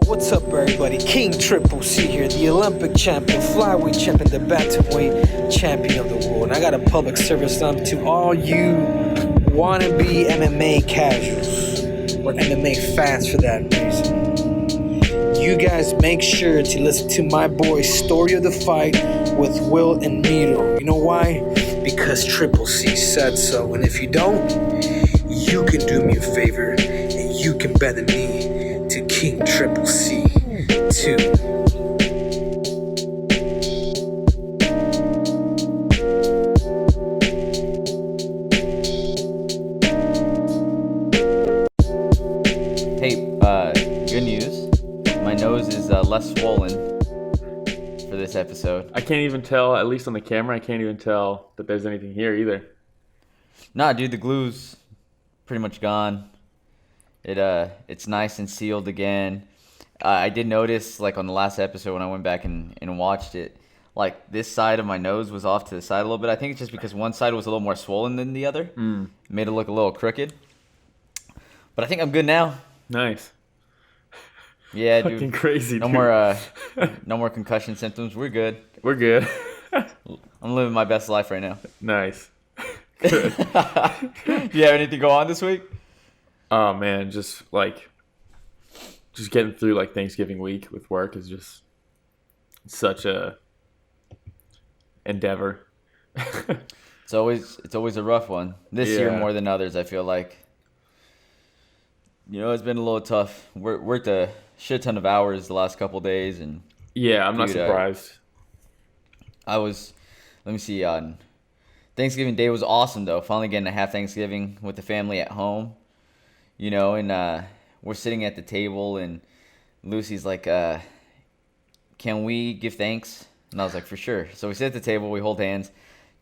What's up, everybody? King Triple C here, the Olympic champion, flyweight champion, the bantamweight champion of the world. And I got a public service announcement to all you wannabe MMA casuals or MMA fans for that reason. You guys make sure to listen to my boy's Story of the Fight with Will and Miro. You know why? Because Triple C said so. And if you don't, you can do me a favor and you can bend the knee to King Triple C too. Hey, good news. My nose is less swollen for this episode. I can't even tell, at least on the camera, I can't even tell that there's anything here either. Nah, dude, the glue's pretty much gone. It's nice and sealed again. I did notice, like, on the last episode when I went back and watched it, like, this side of my nose was off to the side a little bit. I think it's just because one side was a little more swollen than the other. It made it look a little crooked. But I think I'm good now. Nice. Yeah, dude. Fucking crazy, no dude. No more concussion symptoms. We're good. We're good. I'm living my best life right now. Nice. Good. You have anything go on this week? Oh, man, just getting through, like, Thanksgiving week with work is just such a endeavor. It's always a rough one. This year more than others, I feel like. You know, it's been a little tough. Worked a shit ton of hours the last couple days, and yeah, I'm not surprised. Let me see, on Thanksgiving Day was awesome though. Finally getting to have Thanksgiving with the family at home. You know, and we're sitting at the table, and Lucy's like, "Can we give thanks?" And I was like, "For sure." So we sit at the table, we hold hands,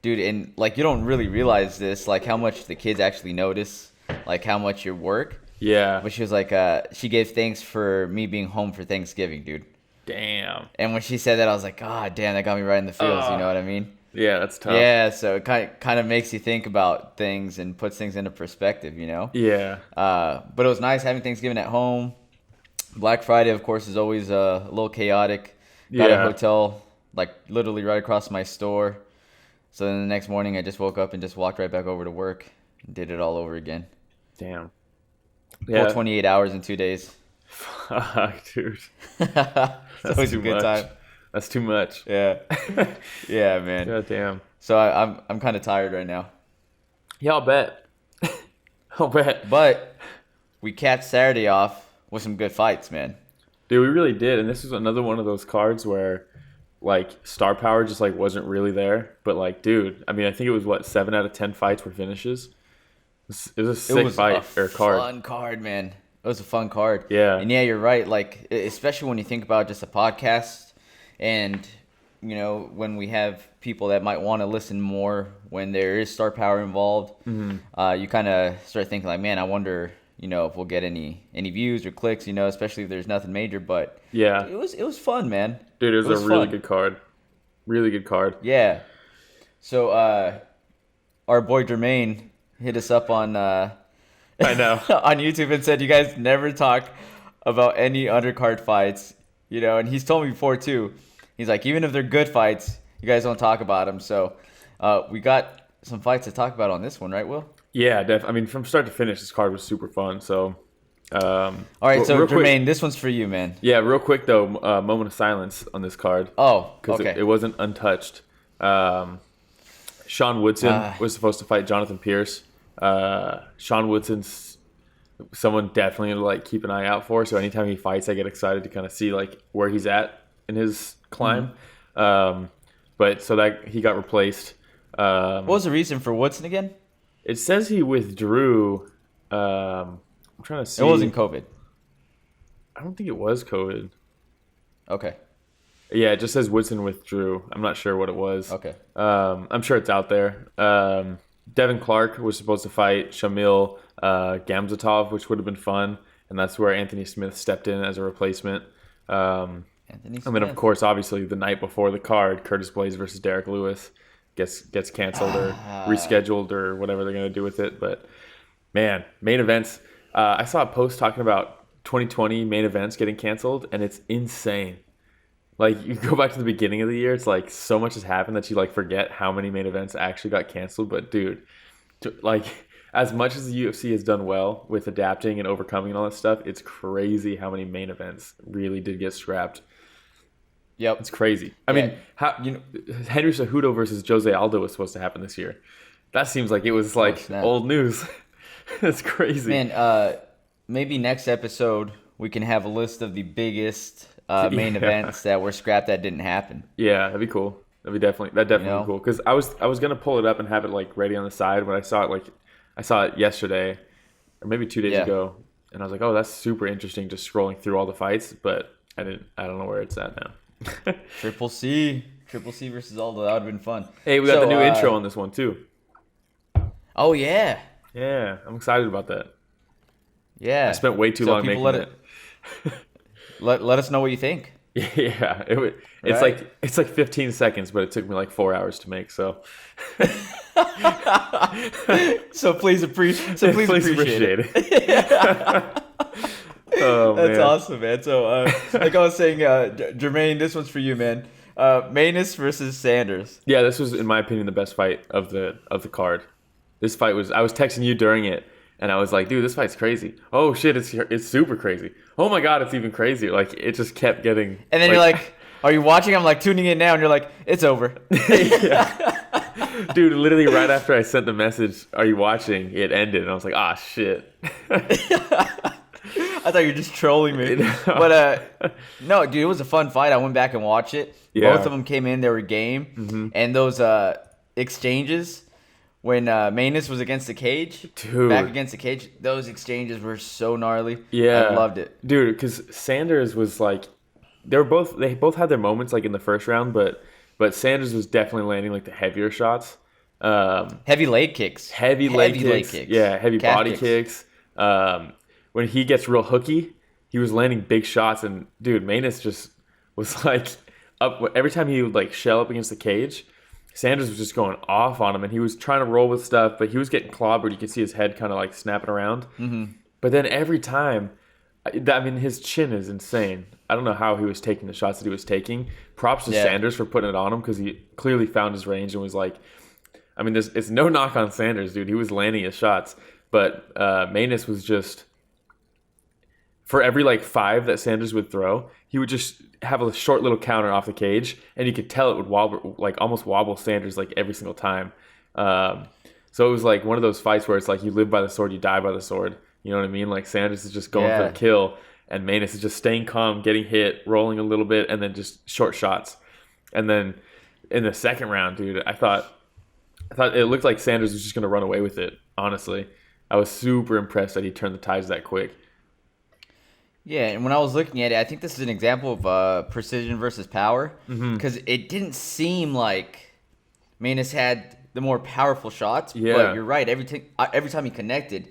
dude, and like you don't really realize this, like how much the kids actually notice, like how much you work. Yeah. But she was like, she gave thanks for me being home for Thanksgiving, dude. Damn. And when she said that, I was like, God damn, that got me right in the feels. You know what I mean? Yeah, that's tough. Yeah, so it kind of makes you think about things and puts things into perspective, you know? Yeah. But it was nice having Thanksgiving at home. Black Friday, of course, is always a little chaotic. Got a hotel, like, literally right across my store. So then the next morning, I just woke up and just walked right back over to work and did it all over again. Damn. Yeah. Full 28 hours in 2 days. Fuck, dude. That's always a good time. That's too much. Yeah. Yeah, man. God damn. So I'm kind of tired right now. Yeah, I'll bet. I'll bet. But we capped Saturday off with some good fights, man. Dude, we really did. And this was another one of those cards where, like, star power just, like, wasn't really there. But, like, dude, I mean, I think it was, 7 out of 10 fights were finishes. It was a sick fight or card. Fun card, man. It was a fun card. Yeah. And yeah, you're right. Like, especially when you think about just a podcast, and you know, when we have people that might want to listen more when there is star power involved, you kind of start thinking like, man, I wonder, you know, if we'll get any views or clicks, you know, especially if there's nothing major. But yeah, it was fun, man. Dude, it was a really good card. Really good card. Yeah. So our boy Jermaine hit us up on I know on YouTube and said, you guys never talk about any undercard fights, you know, and he's told me before too. He's like, even if they're good fights, you guys don't talk about them. So we got some fights to talk about on this one, right, Will? Yeah, I mean, from start to finish, this card was super fun. So all right, so Jermaine, this one's for you, man. Yeah, real quick though, moment of silence on this card. Oh, because okay. it wasn't untouched. Sean Woodson was supposed to fight Jonathan Pearce. Sean Woodson's someone definitely to, like, keep an eye out for. So anytime he fights, I get excited to kind of see, like, where he's at in his climb. But so that he got replaced. What was the reason for Woodson again? It says he withdrew. I'm trying to see. It wasn't COVID. I don't think it was COVID. Okay. Yeah, it just says Woodson withdrew. I'm not sure what it was. Okay. I'm sure it's out there. Devin Clark was supposed to fight Shamil Gamzatov, which would have been fun, and that's where Anthony Smith stepped in as a replacement. And then, of course, obviously, the night before the card, Curtis Blaze versus Derek Lewis gets canceled or rescheduled or whatever they're going to do with it. But, man, main events. I saw a post talking about 2020 main events getting canceled, and it's insane. Like, you go back to the beginning of the year, it's like so much has happened that you like forget how many main events actually got canceled. But dude, like, as much as the UFC has done well with adapting and overcoming and all that stuff, it's crazy how many main events really did get scrapped. Yep. It's crazy. I mean, Henry Cejudo versus Jose Aldo was supposed to happen this year. That seems like it was like old news. It's crazy. Man, maybe next episode we can have a list of the biggest main events that were scrapped that didn't happen. Yeah, that'd be cool. That'd definitely be cool. Because I was gonna pull it up and have it like ready on the side when I saw it yesterday, or maybe 2 days ago, and I was like, oh, that's super interesting. Just scrolling through all the fights, but I don't know where it's at now. Triple C versus Aldo. That would have been fun. Hey, we got the new intro on this one too. Oh yeah. Yeah, I'm excited about that. Yeah. I spent way too long making it. Let us know what you think. Yeah, it's like 15 seconds, but it took me like 4 hours to make. So, so please appreciate it. Oh, that's man. awesome, man. So, like I was saying, Jermaine, this one's for you, man. Maness versus Sanders. Yeah, this was, in my opinion, the best fight of the card. This fight was. I was texting you during it, and I was like, "Dude, this fight's crazy. Oh shit, it's super crazy. Oh my god, it's even crazier." Like, it just kept getting. And then you're like, "Are you watching?" I'm like tuning in now, and you're like, "It's over." Yeah. Dude, literally right after I sent the message, "Are you watching?" It ended, and I was like, "Ah, shit." I thought you were just trolling me. But no, dude, it was a fun fight. I went back and watched it. Yeah. Both of them came in, they were game. Mm-hmm. And those exchanges when Maness was against the cage, dude, back against the cage, those exchanges were so gnarly. Yeah. I loved it. Dude, because Sanders was like, they both had their moments like in the first round, but Sanders was definitely landing like the heavier shots. Heavy leg kicks. Heavy leg kicks. Yeah, heavy Calf body kicks. When he gets real hooky, he was landing big shots, and dude, Maness just was like up every time he would like shell up against the cage. Sanders was just going off on him, and he was trying to roll with stuff, but he was getting clobbered. You could see his head kind of like snapping around. Mm-hmm. But then every time, I mean, his chin is insane. I don't know how he was taking the shots that he was taking. Props to Sanders for putting it on him, because he clearly found his range and was like, I mean, it's no knock on Sanders, dude. He was landing his shots, but Maness was just, for every like 5 that Sanders would throw, he would just have a short little counter off the cage, and you could tell it would wobble, like almost wobble Sanders like every single time. So it was like one of those fights where it's like you live by the sword, you die by the sword. You know what I mean? Like, Sanders is just going for the kill, and Maness is just staying calm, getting hit, rolling a little bit, and then just short shots. And then in the second round, dude, I thought it looked like Sanders was just going to run away with it, honestly. I was super impressed that he turned the tides that quick. Yeah, and when I was looking at it, I think this is an example of precision versus power, because it didn't seem like Maness had the more powerful shots. Yeah. But you're right. Every time he connected,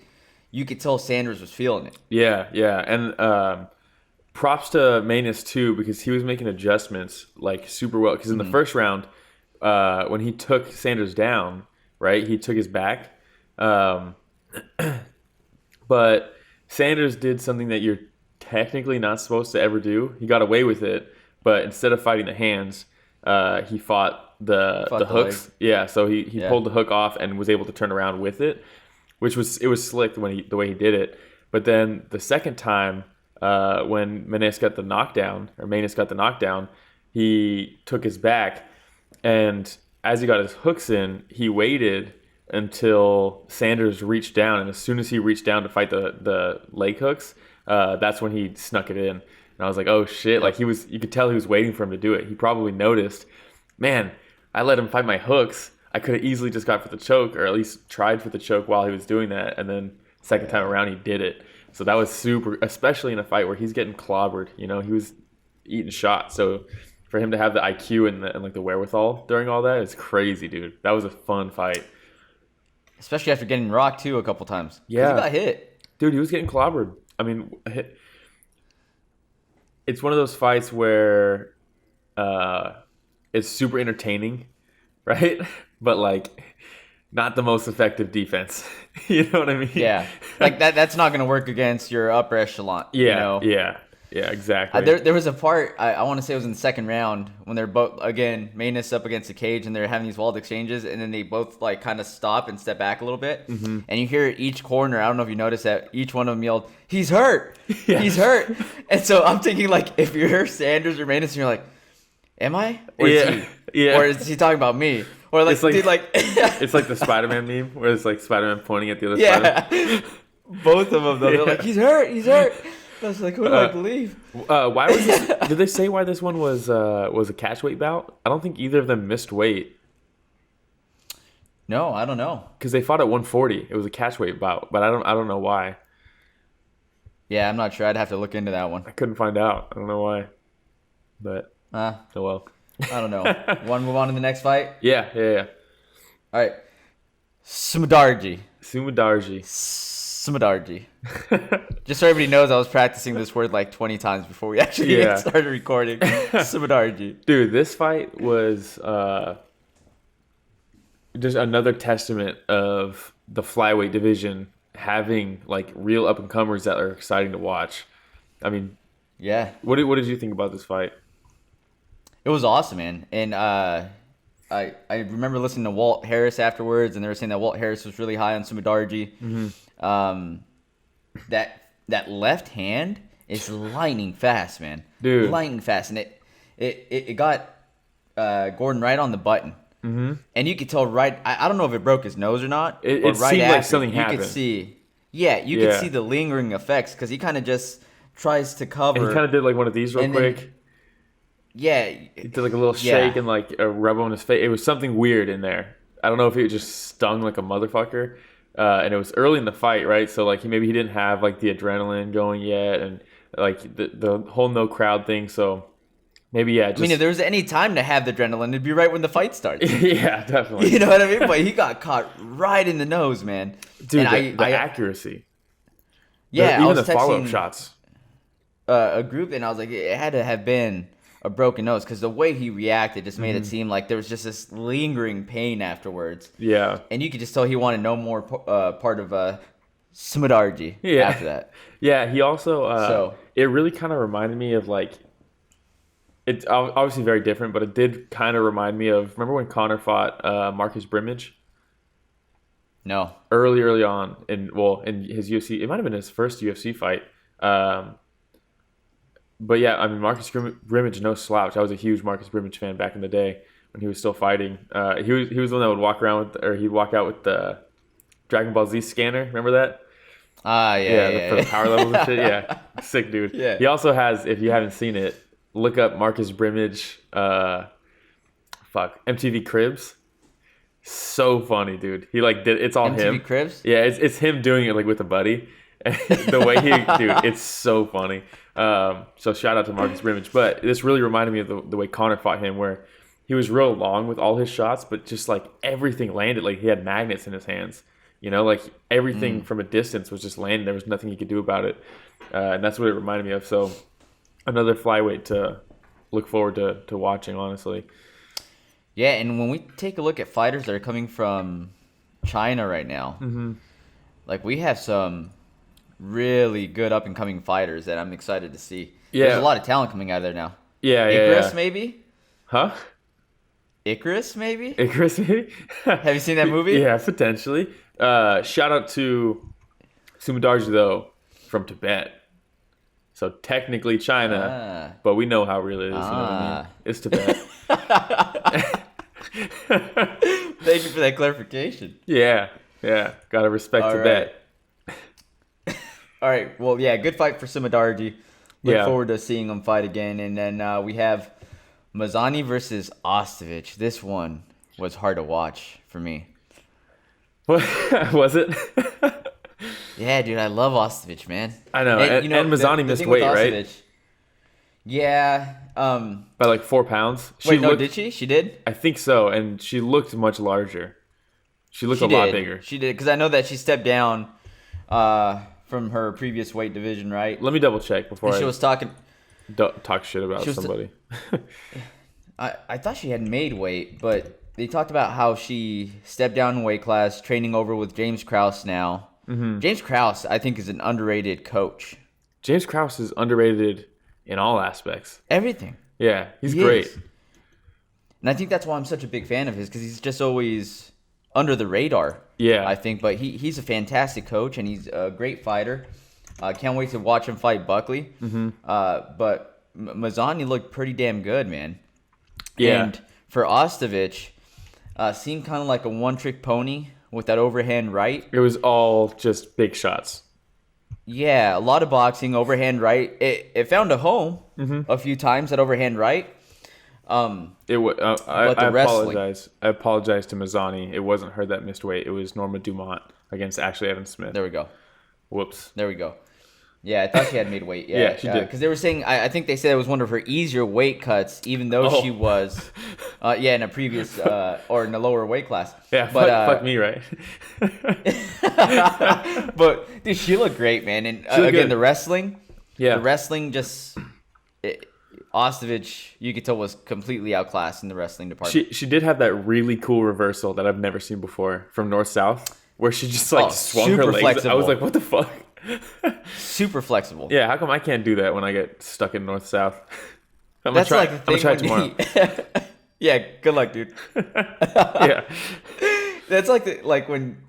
you could tell Sanders was feeling it. Yeah. And props to Maness, too, because he was making adjustments like super well. Because in the first round, when he took Sanders down, right, he took his back. But Sanders did something that you're technically not supposed to ever do. He got away with it, but instead of fighting the hands, he fought the hooks. Yeah, so he pulled the hook off and was able to turn around with it, which was slick the way he did it. But then the second time, when Maness got the knockdown, he took his back, and as he got his hooks in, he waited until Sanders reached down, and as soon as he reached down to fight the leg hooks, that's when he snuck it in. And I was like, oh shit. Like, you could tell he was waiting for him to do it. He probably noticed, man, I let him fight my hooks. I could have easily just got for the choke, or at least tried for the choke while he was doing that. And then second time around, he did it. So that was super, especially in a fight where he's getting clobbered. You know, he was eating shots. So for him to have the IQ and like the wherewithal during all that is crazy, dude. That was a fun fight. Especially after getting rocked, too, a couple times. Yeah. He got hit. Dude, he was getting clobbered. I mean, it's one of those fights where it's super entertaining, right? But like, not the most effective defense. You know what I mean? Yeah, like that's not gonna work against your upper echelon. Yeah, you know? yeah, exactly. There was a part I want to say it was in the second round when they're both again Maness up against the cage and they're having these walled exchanges and then they both like kind of stop and step back a little bit and you hear each corner. I don't know if you noticed that each one of them yelled, "He's hurt, he's hurt," and so I'm thinking like if you're Sanders or Maness and you're like, "Am I? Or is he? Or is he talking about me?" Or like, It's like- dude, like It's like the Spider-Man meme where it's like Spider-Man pointing at the other Spider-Man. yeah, both of them though. They're like, "He's hurt, he's hurt." I was like, "Who do I believe?" Why was this? Did they say why this one was a catch weight bout? I don't think either of them missed weight No, I don't know. because they fought at 140. It was a catch weight bout, but I don't know why. Yeah, I'm not sure. I'd have to look into that one. I couldn't find out. I don't know why, but oh well. I don't know. Want to move on to the next fight? Yeah. All right. Mudaerji. Mudaerji. Just so everybody knows, I was practicing this word like 20 times before we actually Yeah. started recording. Mudaerji. Dude, this fight was just another testament of the flyweight division having like real up and comers that are exciting to watch. I mean, Yeah. what did you think about this fight? It was awesome, man. And I remember listening to Walt Harris afterwards, and they were saying that Walt Harris was really high on Mudaerji. That left hand is lightning fast, man. Dude. Lightning fast, and it got Gordon right on the button. And you could tell right. I don't know if it broke his nose or not. It but right seemed like after, something you happened. could see. Yeah, you could see the lingering effects because he kind of just tries to cover. And he kind of did like one of these real And then- quick. Yeah, He did like a little shake and like a rub on his face. It was something weird in there. I don't know if it just stung like a motherfucker. And it was early in the fight, right? So like maybe he didn't have like the adrenaline going yet, and like the whole no crowd thing. So maybe just, I mean, if there was any time to have the adrenaline, it'd be right when the fight starts. yeah, definitely, You know what I mean? But he got caught right in the nose, man. dude. And The accuracy, yeah, I even was the follow up texting shots. a group, and I was like, it had to have been a broken nose because the way he reacted just made it seem like there was just this lingering pain afterwards. Yeah, And you could just tell he wanted no more part of Mudaerji after that. Yeah, he also So- it really kind of reminded me of like, it's obviously very different, but it did kind of remind me of, remember when Conor fought Marcus Brimage No. early on in his UFC, it might have been his first UFC fight. But yeah, I mean, Marcus Brimage, no slouch. I was a huge Marcus Brimage fan back in the day when he was still fighting. He was the one that would walk around he'd walk out with the Dragon Ball Z scanner. Remember that? Yeah. For the power levels and shit. Yeah, sick dude. Yeah. He also has, if you haven't seen it, look up Marcus Brimage. MTV Cribs. So funny, dude. He like did it's all MTV him. Cribs? Yeah, it's him doing it like with a buddy. The way dude, it's so funny. So shout out to Marcus Brimage. But this really reminded me of the way Conor fought him, where he was real long with all his shots, but just like everything landed like he had magnets in his hands. You know, like everything from a distance was just landing. There was nothing he could do about it. And that's what it reminded me of. So another flyweight to look forward to watching, honestly. Yeah, and when we take a look at fighters that are coming from China right now, like we have some really good up and coming fighters that I'm excited to see. Yeah. There's a lot of talent coming out of there now. Yeah, Icarus, maybe? Huh? Icarus, maybe? Icarus, maybe? Have you seen that movie? Yeah, potentially. Shout out to Mudaerji, though, from Tibet. So technically China, but we know how real it is. You know what I mean? It's Tibet. Thank you for that clarification. Yeah. Gotta respect Tibet. All right. Well, yeah, good fight for Mudaerji. Look Yeah. forward to seeing them fight again. And then we have Mazany versus Ostovich. This one was hard to watch for me. What was it? Yeah, dude, I love Ostovich, man. I know. And Mazany the missed thing with weight, right? Ostovich- Yeah. By like 4 pounds. Did she? She did? I think so. And she looked much larger. She looked a lot bigger. She did, because I know that she stepped down from her previous weight division, right? Let me double check before And she I was talking. talk shit about She was somebody. I thought she had made weight, but they talked about how she stepped down in weight class, training over with James Krause now. Mm-hmm. James Krause, I think, is an underrated coach. James Krause is underrated in all aspects. Everything. Yeah, he's great. And I think that's why I'm such a big fan of his, because he's just always under the radar. Yeah. I think. But he's a fantastic coach, and he's a great fighter. Can't wait to watch him fight Buckley. Mm-hmm. But Mazany looked pretty damn good, man. Yeah. And for Ostovich, seemed kind of like a one-trick pony with that overhand right. It was all just big shots. Yeah, a lot of boxing, overhand right. It found a home a few times, that overhand right. I apologize to Mazany. It wasn't her that missed weight. It was Norma Dumont against Ashley Evans Smith. There we go. Whoops. There we go. Yeah, I thought she had made weight. Yeah, she did. Because they were saying, I think they said it was one of her easier weight cuts, even though she was, in a previous, or in a lower weight class. Yeah, but, fuck me, right? But, dude, she looked great, man. And again, good. the wrestling. Yeah. The wrestling just... Ostovich, you could tell, was completely outclassed in the wrestling department. She did have that really cool reversal that I've never seen before from north-south, where she just swung her legs. Flexible. I was like, what the fuck? Super flexible. Yeah, how come I can't do that when I get stuck in north-south? That's like the thing. I'm gonna try tomorrow. Yeah, good luck, dude. Yeah. That's like when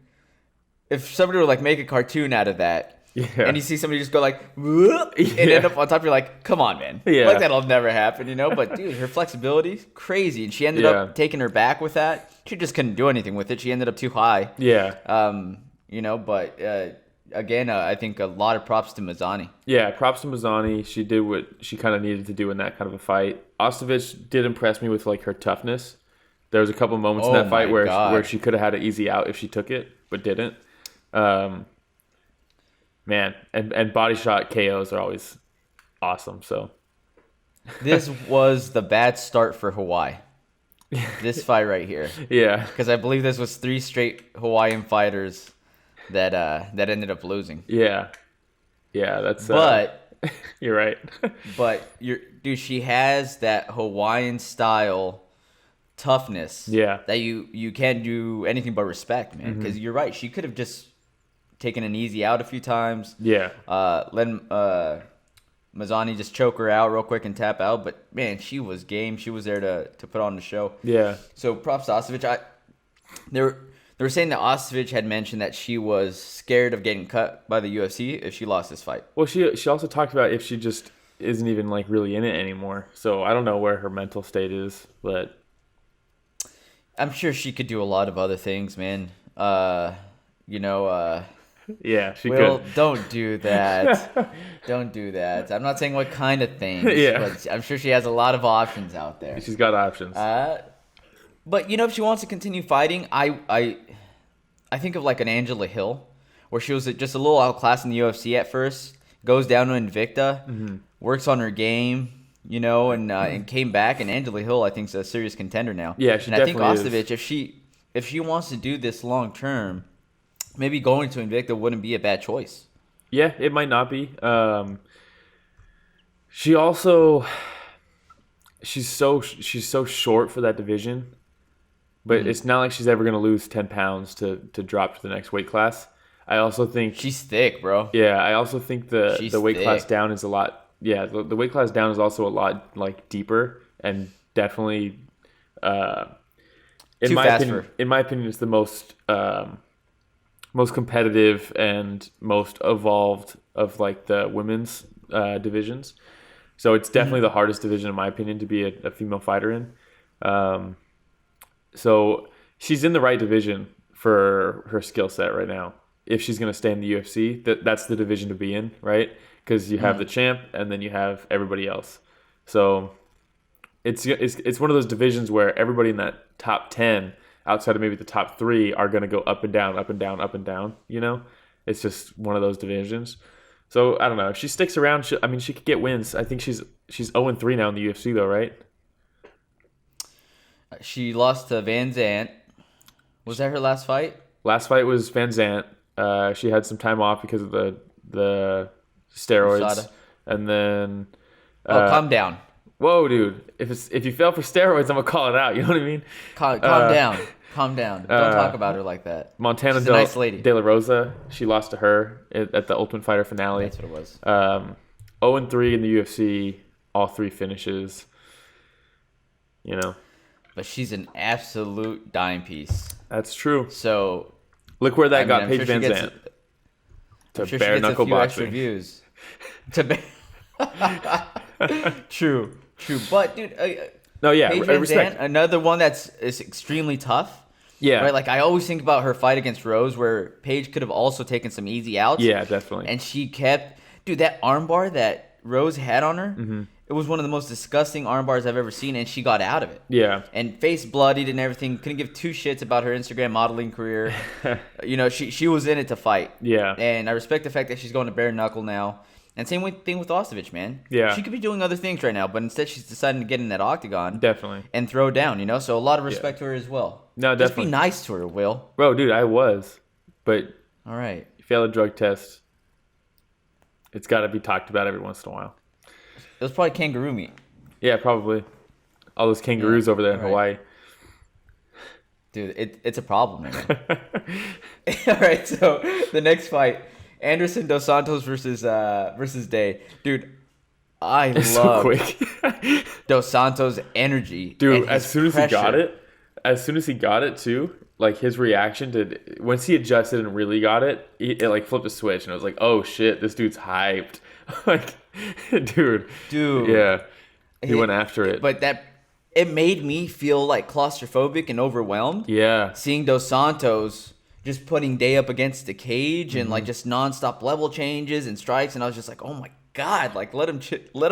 if somebody would like make a cartoon out of that. Yeah. And you see somebody just go like, whoop, and end up on top. You're like, come on, man. Yeah. Like that'll never happen, you know? But dude, her flexibility, crazy. And she ended up taking her back with that. She just couldn't do anything with it. She ended up too high. Yeah. But again, I think a lot of props to Mazany. Yeah, props to Mazany. She did what she kind of needed to do in that kind of a fight. Ostovich did impress me with like her toughness. There was a couple moments in that fight where she could have had an easy out if she took it, but didn't. Man, and body shot KOs are always awesome. So this was the bad start for Hawaii. This fight right here. Yeah, because I believe this was 3 straight Hawaiian fighters that ended up losing. Yeah, that's. But you're right. But dude, she has that Hawaiian style toughness. Yeah, that you can't do anything but respect, man. Because you're right, she could have just taken an easy out a few times. Yeah. Let Mazany just choke her out real quick and tap out. But man, she was game. She was there to put on the show. Yeah. So props to Ostovich. They were saying that Ostovich had mentioned that she was scared of getting cut by the UFC if she lost this fight. Well, she also talked about if she just isn't even like really in it anymore. So I don't know where her mental state is, but I'm sure she could do a lot of other things, man. Yeah, she could. Don't Don't do that. Don't do that. I'm not saying what kind of things. Yeah. But I'm sure she has a lot of options out there. She's got options. But if she wants to continue fighting, I think of like an Angela Hill, where she was just a little outclassed in the UFC at first, goes down to Invicta, works on her game, and came back. And Angela Hill, I think, is a serious contender now. Yeah, she definitely is. And I think Ostovich, if she wants to do this long term, maybe going to Invicta wouldn't be a bad choice. Yeah, it might not be. She's so short for that division, but it's not like she's ever going to lose 10 pounds to drop to the next weight class. I also think she's thick, bro. Yeah, I also think the weight class down is a lot. Yeah, the weight class down is also a lot like deeper and definitely. In my opinion, it's the most competitive and most evolved of like the women's divisions. So it's definitely the hardest division, in my opinion, to be a female fighter in. So she's in the right division for her skill set right now. If she's going to stay in the UFC, that's the division to be in, right? Because you have the champ and then you have everybody else. So it's one of those divisions where everybody in that top 10, outside of maybe the top 3, are going to go up and down, up and down, up and down. It's just one of those divisions. So I don't know. If she sticks around, she could get wins. I think she's 0-3 now in the UFC, though, right? She lost to Van Zandt. Was that her last fight? Last fight was Van Zandt. She had some time off because of the steroids, USADA. and then calm down. Whoa, dude. If you fell for steroids, I'm gonna call it out. You know what I mean? Calm down. Calm down. Don't talk about her like that. Montana She's a nice lady. De La Rosa. She lost to her at the Ultimate Fighter finale. That's what it was. 0-3 in the UFC. All 3 finishes. You know. But she's an absolute dime piece. That's true. So look where that got I'm Paige sure Van she gets- Zandt. To I'm sure bare she gets a knuckle few extra boxing. views. True. But dude, No, yeah, Paige Van respect. Zandt, another one is extremely tough. Yeah. Right. Like I always think about her fight against Rose, where Paige could have also taken some easy outs. Yeah, definitely. And she kept, dude, that armbar that Rose had on her. Mm-hmm. It was one of the most disgusting armbars I've ever seen, and she got out of it. Yeah. And face bloodied and everything. Couldn't give 2 shits about her Instagram modeling career. You know, she was in it to fight. Yeah. And I respect the fact that she's going to bare knuckle now. And same thing with Ostovich, man. Yeah. She could be doing other things right now, but instead she's deciding to get in that octagon. Definitely. And throw down, you know? So a lot of respect to her as well. No, Just definitely. be nice to her, Will. Bro, dude, I was. But All right. you fail a drug test, it's got to be talked about every once in a while. It was probably kangaroo meat. Yeah, probably. All those kangaroos over there in right. Hawaii. Dude, it's a problem, man. All right, so the next fight, Anderson Dos Santos versus Day. Dude, I It's so love quick. Dos Santos' energy. Dude, and as his soon as he got pressure. it too, like his reaction to once he adjusted and really got it, it like flipped a switch and I was like, oh shit, this dude's hyped. Like, dude. Yeah. He went after it. But it made me feel like claustrophobic and overwhelmed. Yeah. Seeing Dos Santos just putting Day up against the cage and like just nonstop level changes and strikes, and I was just like, oh my god, like let him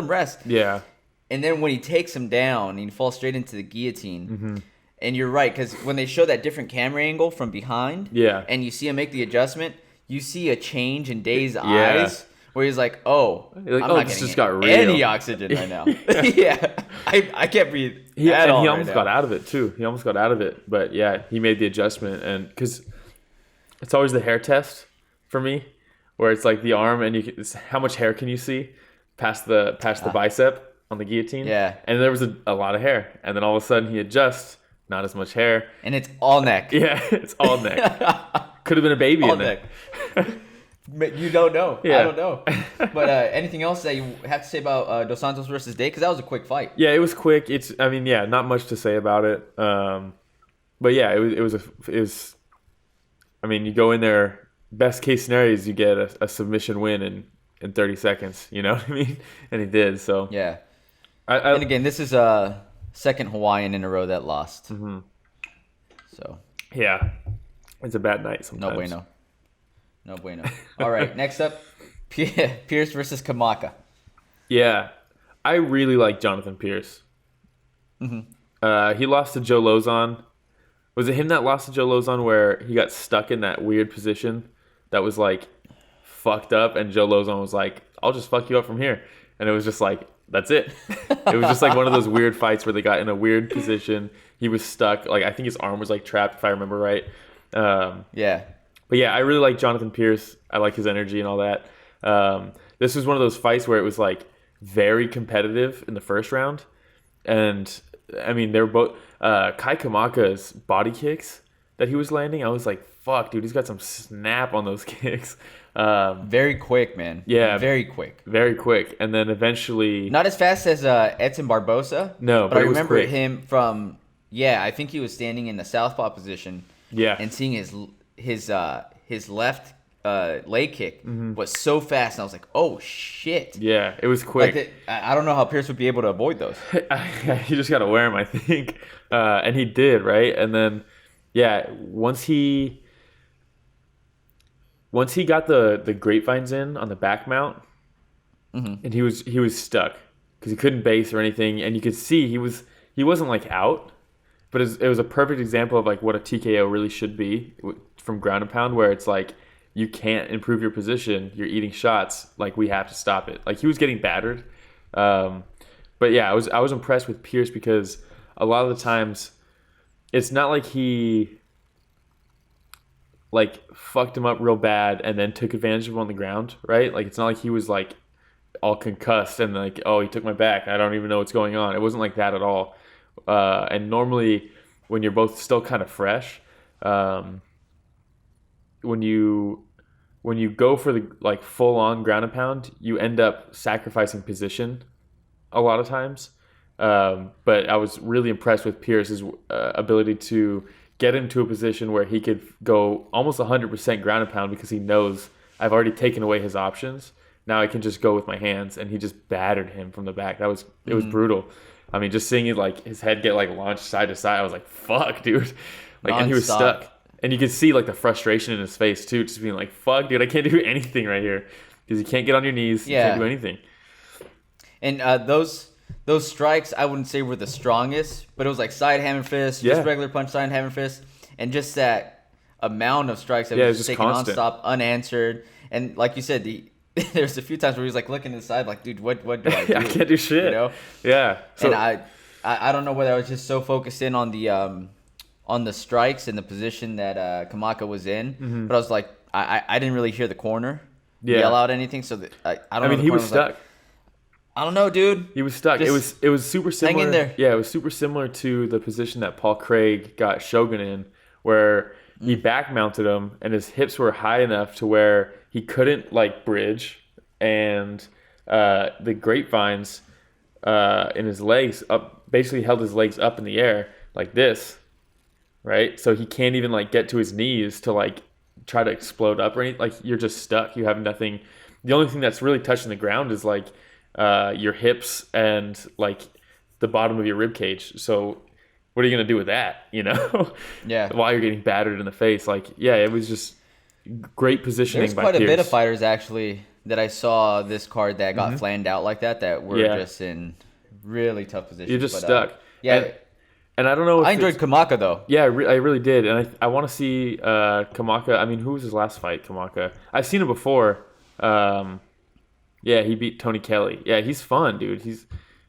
rest. Yeah. And then when he takes him down, and he falls straight into the guillotine. And you're right, because when they show that different camera angle from behind, Yeah. and you see him make the adjustment, you see a change in Day's eyes, where he's like, "Oh, You're like, I'm oh, not this getting just got real." any oxygen right now." Yeah, I can't breathe He at all almost right got now. out of it too. He almost got out of it, but yeah, he made the adjustment, and because it's always the hair test for me, where it's like the arm and it's how much hair can you see past the bicep on the guillotine. Yeah. And there was a lot of hair, and then all of a sudden he adjusts, not as much hair. And it's all neck. Yeah, it's all neck. Could have been a baby All in there. neck. But you don't know. Yeah. I don't know. But anything else that you have to say about Dos Santos versus Day? Because that was a quick fight. Yeah, it was quick. Not much to say about it. But yeah, it was. I mean, you go in there. Best case scenario is you get a submission win in 30 seconds. You know what I mean? And he did. So Yeah. I And again, this is a second Hawaiian in a row that lost. So yeah, it's a bad night sometimes. no bueno. No bueno. All right, next up, Pearce versus Kamaka. Yeah, I really like Jonathan Pearce. He lost to Joe Lozon. Was it him that lost to Joe Lozon where he got stuck in that weird position that was like fucked up, and Joe Lozon was like, "I'll just fuck you up from here," and it was just like, that's it. It was just like one of those weird fights where they got in a weird position. He was stuck. Like I think his arm was like trapped, if I remember right. Yeah. But yeah, I really like Jonathan Pearce. I like his energy and all that. This was one of those fights where it was like very competitive in the first round. And I mean, they were both Kai Kamaka's body kicks that he was landing. I was like, fuck, dude, he's got some snap on those kicks. Very quick, man. Yeah. Very quick. Very quick. And then eventually, Not as fast as Edson Barbosa. No, but but I it was remember quick. him from. Yeah, I think he was standing in the southpaw position. Yeah. And seeing his left leg kick was so fast, and I was like, "Oh shit!" yeah, it was quick. Like I don't know how Pearce would be able to avoid those. You just got to wear him, I think. And he did, right? And then, yeah, once he got the grapevines in on the back mount, and he was stuck because he couldn't base or anything, and you could see he wasn't like out, but it was a perfect example of like what a TKO really should be from ground and pound, where it's like you can't improve your position, you're eating shots, like we have to stop it. Like he was getting battered, but yeah, I was impressed with Pearce because a lot of the times it's not like he like fucked him up real bad and then took advantage of him on the ground, right? Like it's not like he was like all concussed and like, oh, he took my back. I don't even know what's going on. It wasn't like that at all. And normally when you're both still kind of fresh, when you go for the like full on ground and pound, you end up sacrificing position a lot of times. But I was really impressed with Pearce's ability to get him to a position where he could go almost 100% ground and pound because he knows I've already taken away his options. Now I can just go with my hands, and he just battered him from the back. It was brutal. I mean, just seeing it, like his head get like launched side to side, I was like, "Fuck, dude!" Like, and he was stuck, and you could see like the frustration in his face too, just being like, "Fuck, dude, I can't do anything right here because you can't get on your knees, you can't do anything." And those strikes, I wouldn't say were the strongest, but it was like side hammer fist, just regular punch, side hammer fist, and just that amount of strikes that was just taking nonstop, unanswered. And like you said, there's a few times where he was like looking to the side, like, dude, what do I do? I can't do shit. You know? Yeah. So, and I don't know whether I was just so focused in on the strikes and the position that Kamaka was in, but I was like, I didn't really hear the corner yell out anything, so I don't know. I mean, he was stuck. Like, I don't know, dude. He was stuck. It was super similar. Hang in there. Yeah, it was super similar to the position that Paul Craig got Shogun in, where he back mounted him and his hips were high enough to where he couldn't like bridge, and the grapevines in his legs up basically held his legs up in the air like this, right? So he can't even like get to his knees to like try to explode up or anything. Like, you're just stuck. You have nothing. The only thing that's really touching the ground is like your hips and like the bottom of your rib cage. So what are you gonna do with that? You know? Yeah. While you're getting battered in the face, like, yeah, it was just great positioning. There's quite a bit of fighters actually that I saw this card that got flanned out like that were just in really tough positions. You're just stuck. Yeah. And I don't know if I enjoyed Kamaka though. Yeah, I really did, and I want to see Kamaka. I mean, who was his last fight? Kamaka. I've seen him before. Yeah, he beat Tony Kelly. Yeah, he's fun, dude. He's.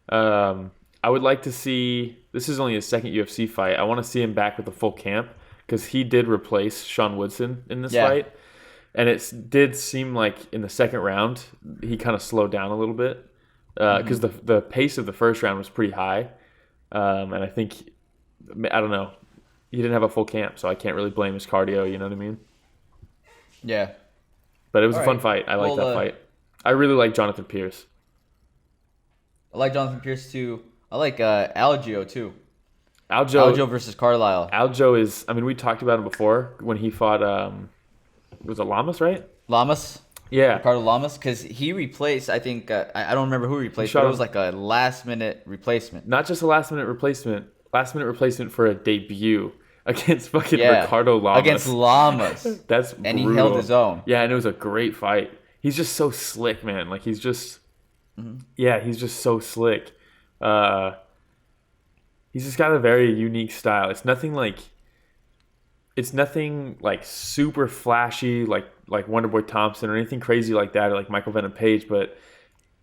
I would like to see. This is only his second UFC fight. I want to see him back with a full camp because he did replace Sean Woodson in this fight, and it did seem like in the second round he kind of slowed down a little bit because the pace of the first round was pretty high, and I think. I don't know. He didn't have a full camp, so I can't really blame his cardio. You know what I mean? Yeah. But it was a fun fight. I like that fight. I really like Jonathan Pearce. I like Jonathan Pearce too. I like Algeo too. Algeo versus Carlyle. Algeo is. I mean, we talked about him before when he fought. Was it Lamas, right? Lamas. Yeah. Ricardo Lamas, because he replaced. I think I don't remember who he replaced, but it was like a last-minute replacement. Not just a last-minute replacement. Last-minute replacement for a debut against fucking Ricardo Lamas. Against Lamas. That's brutal. And he held his own. Yeah, and it was a great fight. He's just so slick, man. Like, he's just... Yeah, he's just so slick. He's just got a very unique style. It's nothing like super flashy like Wonderboy Thompson or anything crazy like that, or like Michael Venom Page, but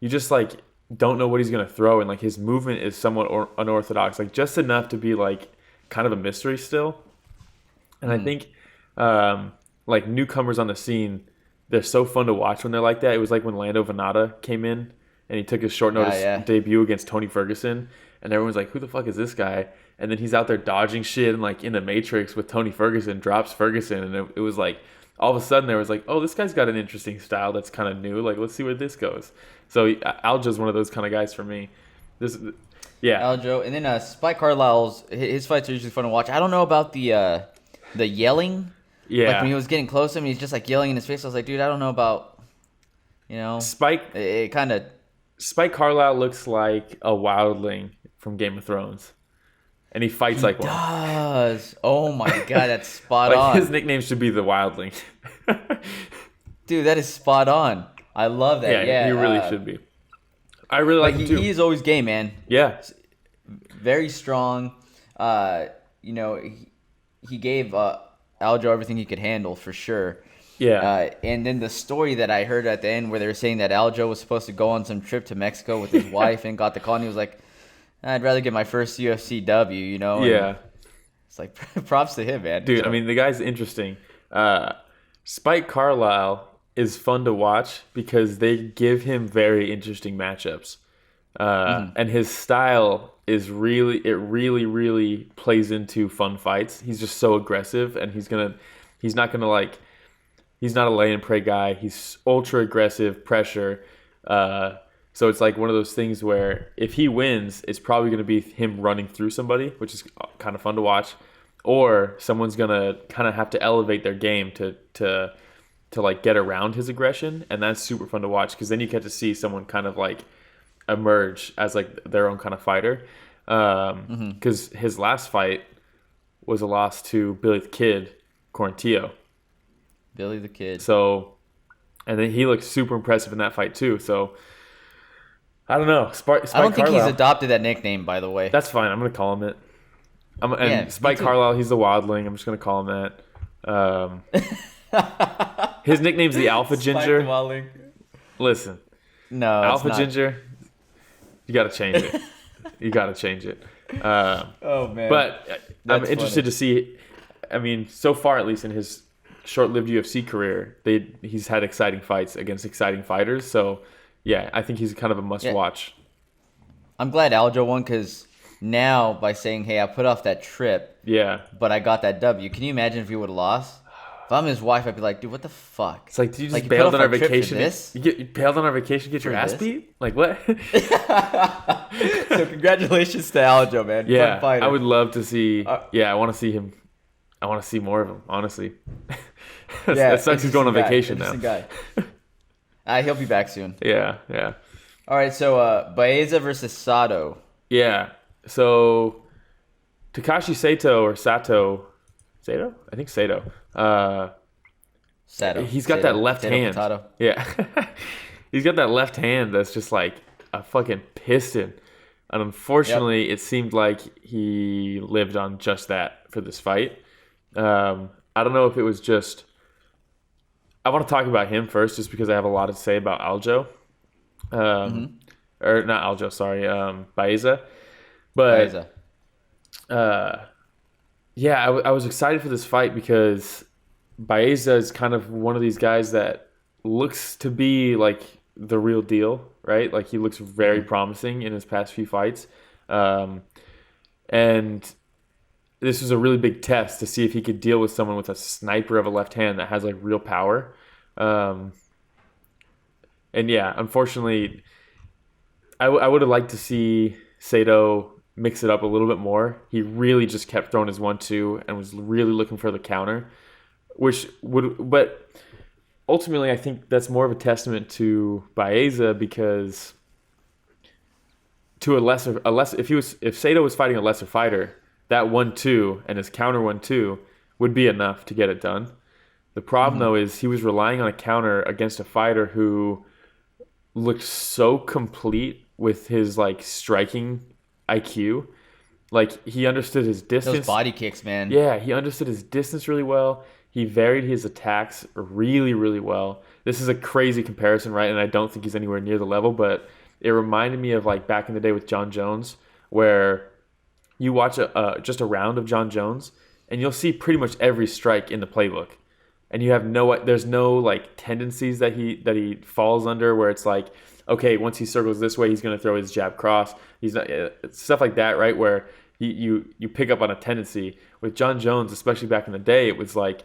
you just like don't know what he's going to throw, and like his movement is somewhat unorthodox, like just enough to be like kind of a mystery still. And I think like newcomers on the scene, they're so fun to watch when they're like that. It was like when Lando Venata came in and he took his short notice debut against Tony Ferguson, and everyone's like, who the fuck is this guy? And then he's out there dodging shit and like in the Matrix with Tony Ferguson, drops Ferguson, and it was like all of a sudden there was like, oh, this guy's got an interesting style that's kind of new, like let's see where this goes. So Algeo's one of those kind of guys for me. Algeo, and then Spike Carlyle's his fights are usually fun to watch. I don't know about the yelling. Yeah, like when he was getting close to him, he's just like yelling in his face. I was like, dude, I don't know about, Spike. It kind of. Spike Carlyle looks like a wildling from Game of Thrones, and he fights like one. Does. Oh my god, that's spot on. His nickname should be the Wildling. Dude, that is spot on. I love that. Yeah, he really should be. I really like him too. He is always game, man. Yeah. Very strong. He gave Algeo everything he could handle for sure. Yeah. And then the story that I heard at the end where they were saying that Algeo was supposed to go on some trip to Mexico with his wife and got the call, and he was like, I'd rather get my first UFC W, And yeah. It's like, props to him, man. Dude, I mean, the guy's interesting. Spike Carlyle is fun to watch because they give him very interesting matchups. And his style is really plays into fun fights. He's just so aggressive, and he's not a lay and pray guy. He's ultra aggressive, pressure. So it's like one of those things where if he wins, it's probably going to be him running through somebody, which is kind of fun to watch, or someone's going to kind of have to elevate their game to like get around his aggression, and that's super fun to watch because then you get to see someone kind of like emerge as like their own kind of fighter. Because his last fight was a loss to Billy the Kid Quarantillo. Billy the Kid. So, and then he looked super impressive in that fight too. So, I don't know. Spike I don't think Carlyle, he's adopted that nickname, by the way. That's fine. I'm going to call him it. Yeah, Spike Carlyle, he's the wildling. I'm just going to call him that. His nickname's the Alpha Ginger. Spike the Wildling. Listen. No, Alpha it's not. Ginger, you got to change it. You got to change it. Oh, man. But I'm interested funny. to see. I mean, so far, at least in his short-lived UFC career, he's had exciting fights against exciting fighters. So, yeah, I think he's kind of a must-watch. I'm glad Algeo won because now by saying, hey, I put off that trip, Yeah. but I got that W. Can you imagine if he would have lost? If I'm his wife, I'd be like, dude, what the fuck? It's like, did you just Like, bail put on off our our trip for vacation? this? You bailed on our vacation to get your For ass this? beat? Like, what? So congratulations to Algeo, man. Yeah, Fun fighter. I would love to see. I want to see him. I want to see more of him, honestly. That sucks he's going on vacation now. Guy. He'll be back soon. Yeah. All right, so Baeza versus Sato. Yeah. So Takashi Sato or Sato? I think Sato. Sato. He's got Sato. that left Sato hand. Potato. Yeah. He's got that left hand that's just like a fucking piston. And unfortunately, it seemed like he lived on just that for this fight. I don't know if it was just... I want to talk about him first just because I have a lot to say about Algeo. Or not Algeo, sorry. Baeza. But Baeza. yeah, I was excited for this fight because Baeza is kind of one of these guys that looks to be like the real deal, right? Like he looks very promising in his past few fights. And this was a really big test to see if he could deal with someone with a sniper of a left hand that has like real power. And yeah, unfortunately, I would have liked to see Sato mix it up a little bit more. He really just kept throwing his 1-2 and was really looking for the counter, but ultimately I think that's more of a testament to Baeza because to if Sato was fighting a lesser fighter, that 1-2 and his counter 1-2 would be enough to get it done. The problem though is he was relying on a counter against a fighter who looked so complete with his like striking IQ. Like he understood his distance. Those body kicks, man. Yeah, he understood his distance really well. He varied his attacks really, really well. This is a crazy comparison, right? And I don't think he's anywhere near the level, but it reminded me of like back in the day with John Jones, where you watch just a round of John Jones and you'll see pretty much every strike in the playbook. And you have there's no like tendencies that he falls under where it's like, okay, once he circles this way, he's going to throw his jab cross. He's not stuff like that, right? Where you pick up on a tendency with John Jones, especially back in the day. It was like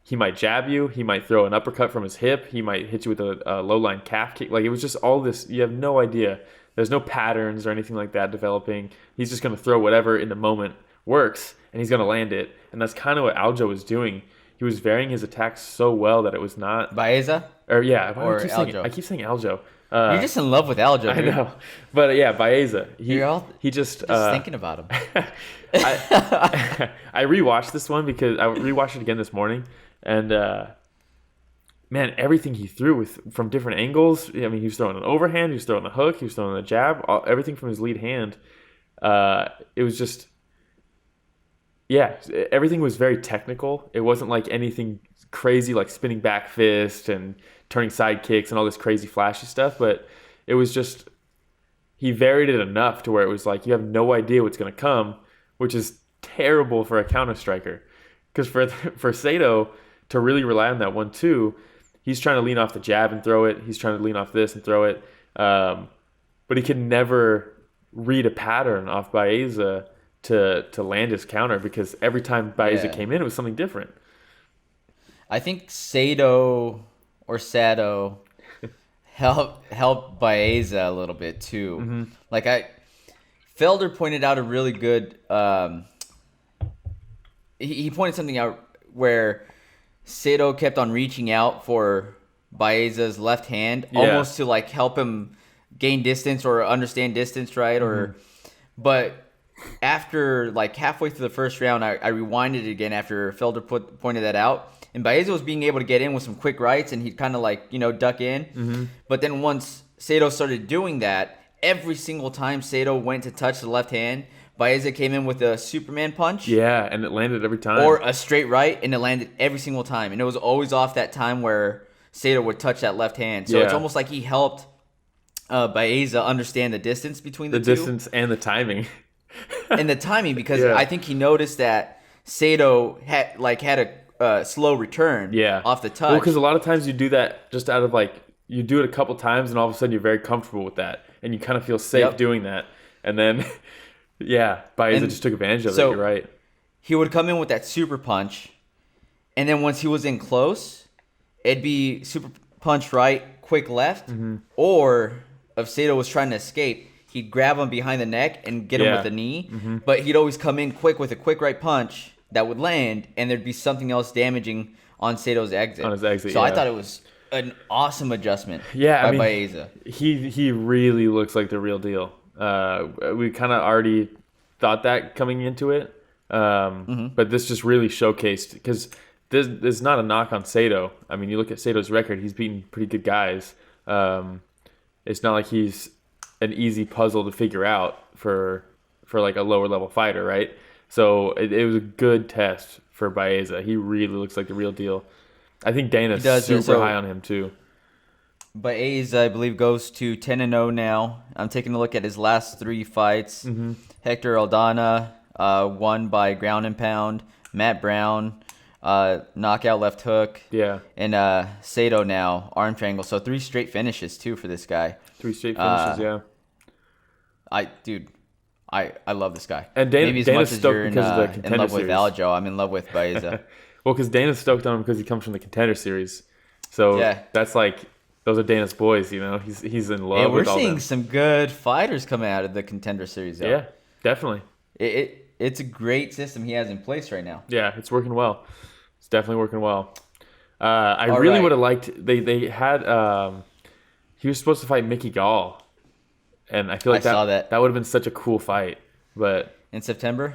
he might jab you, he might throw an uppercut from his hip, he might hit you with a low line calf kick. Like it was just all this. You have no idea. There's no patterns or anything like that developing. He's just going to throw whatever in the moment works, and he's going to land it. And that's kind of what Algeo was doing. He was varying his attacks so well that it was not Baeza? or yeah. Or I keep saying Algeo. You're just in love with Algeo, dude. I know, but yeah, Baeza. He just thinking about him. I rewatched this one because I rewatched it again this morning, and man, everything he threw from different angles. I mean, he was throwing an overhand, he was throwing the hook, he was throwing the jab, everything from his lead hand. It was just. Yeah, everything was very technical. It wasn't like anything crazy like spinning back fist and turning side kicks and all this crazy flashy stuff, but it was just he varied it enough to where it was like you have no idea what's going to come, which is terrible for a counter striker. Because for Sato to really rely on that 1-2, he's trying to lean off the jab and throw it. He's trying to lean off this and throw it. But he can never read a pattern off Baeza to land his counter, because every time Baeza came in, it was something different. I think Sato helped Baeza a little bit too. Mm-hmm. Like Felder pointed out a really good. He pointed something out where Sato kept on reaching out for Baeza's left hand, almost to like help him gain distance or understand distance, right? Mm-hmm. But after like halfway through the first round, I rewinded it again after Felder pointed that out. And Baeza was being able to get in with some quick rights, and he'd kind of like, duck in. Mm-hmm. But then once Sato started doing that, every single time Sato went to touch the left hand, Baeza came in with a Superman punch. Yeah, and it landed every time. Or a straight right, and it landed every single time. And it was always off that time where Sato would touch that left hand. So it's almost like he helped Baeza understand the distance between the two. The distance and the timing. And the timing, because I think he noticed that Sato had a slow return off the touch. Well, because a lot of times you do that just out of like, you do it a couple times and all of a sudden you're very comfortable with that. And you kind of feel safe doing that. And then, Baeza just took advantage of it. You're right. He would come in with that super punch. And then once he was in close, it'd be super punch right, quick left. Mm-hmm. Or if Sato was trying to escape, he'd grab him behind the neck and get him with the knee. Mm-hmm. But he'd always come in quick with a quick right punch that would land, and there'd be something else damaging on Sato's exit. On his exit, So I thought it was an awesome adjustment by Baeza. He really looks like the real deal. We kind of already thought that coming into it, but this just really showcased, because there's not a knock on Sato. I mean, you look at Sato's record; he's beaten pretty good guys. It's not like he's an easy puzzle to figure out for like a lower level fighter, right? So it was a good test for Baeza. He really looks like the real deal. I think Dana's super high on him too. Baeza, I believe, goes to 10-0 now. I'm taking a look at his last 3 fights. Mm-hmm. Hector Aldana won by ground and pound. Matt Brown, knockout left hook. Yeah. And Sato now, arm triangle. So 3 straight finishes too for this guy. 3 straight finishes, I love this guy. And maybe as much as you're in love with Algeo, I'm in love with Baeza. Well, because Dana's stoked on him because he comes from the Contender Series. So that's like, those are Dana's boys, He's in love with all them. We're seeing some good fighters coming out of the Contender Series, though. Yeah, definitely. It's a great system he has in place right now. Yeah, it's working well. It's definitely working well. I really would have liked, they had, he was supposed to fight Mickey Gall. And I feel like that would have been such a cool fight. But in September?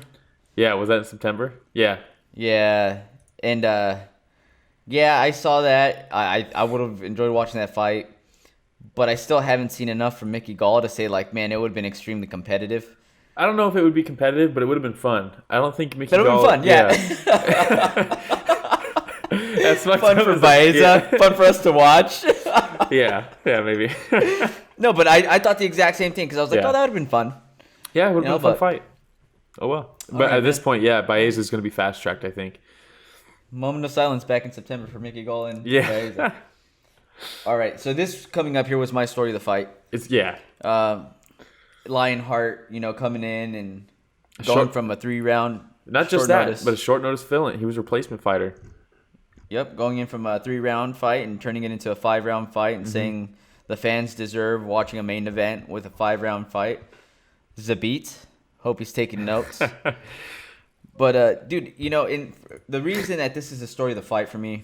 Yeah, was that in September? Yeah. Yeah. And I saw that. I would have enjoyed watching that fight. But I still haven't seen enough from Mickey Gall to say, like, man, it would have been extremely competitive. I don't know if it would be competitive, but it would have been fun. I don't think Mickey Gall... That would have been fun, That's fun for Baeza. Fun for us to watch. yeah, maybe. No, but I thought the exact same thing, because I was like, that would have been fun. Yeah, it would have been a fun fight. Oh, well. But at this point, Baeza is going to be fast-tracked, I think. Moment of silence back in September for Mickey Gall and Baeza. All right, so this coming up here was my story of the fight. Lionheart, coming in and going from a 3-round Not just that, but a short notice fill-in. He was a replacement fighter. Yep, going in from a 3-round fight and turning it into a 5-round fight and saying the fans deserve watching a main event with a 5-round fight. Zabit, hope he's taking notes. But, dude, in the reason that this is the story of the fight for me,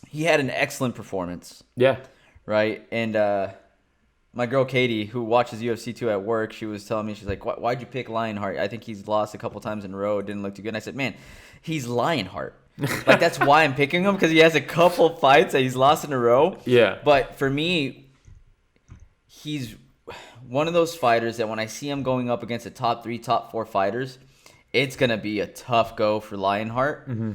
he had an excellent performance. Yeah. Right? And my girl Katie, who watches UFC 2 at work, she was telling me, she's like, why'd you pick Lionheart? I think he's lost a couple times in a row. It didn't look too good. And I said, man, he's Lionheart. Like, that's why I'm picking him, because he has a couple fights that he's lost in a row. Yeah. But for me, he's one of those fighters that when I see him going up against the top 3, top 4 fighters, it's going to be a tough go for Lionheart. Mm-hmm.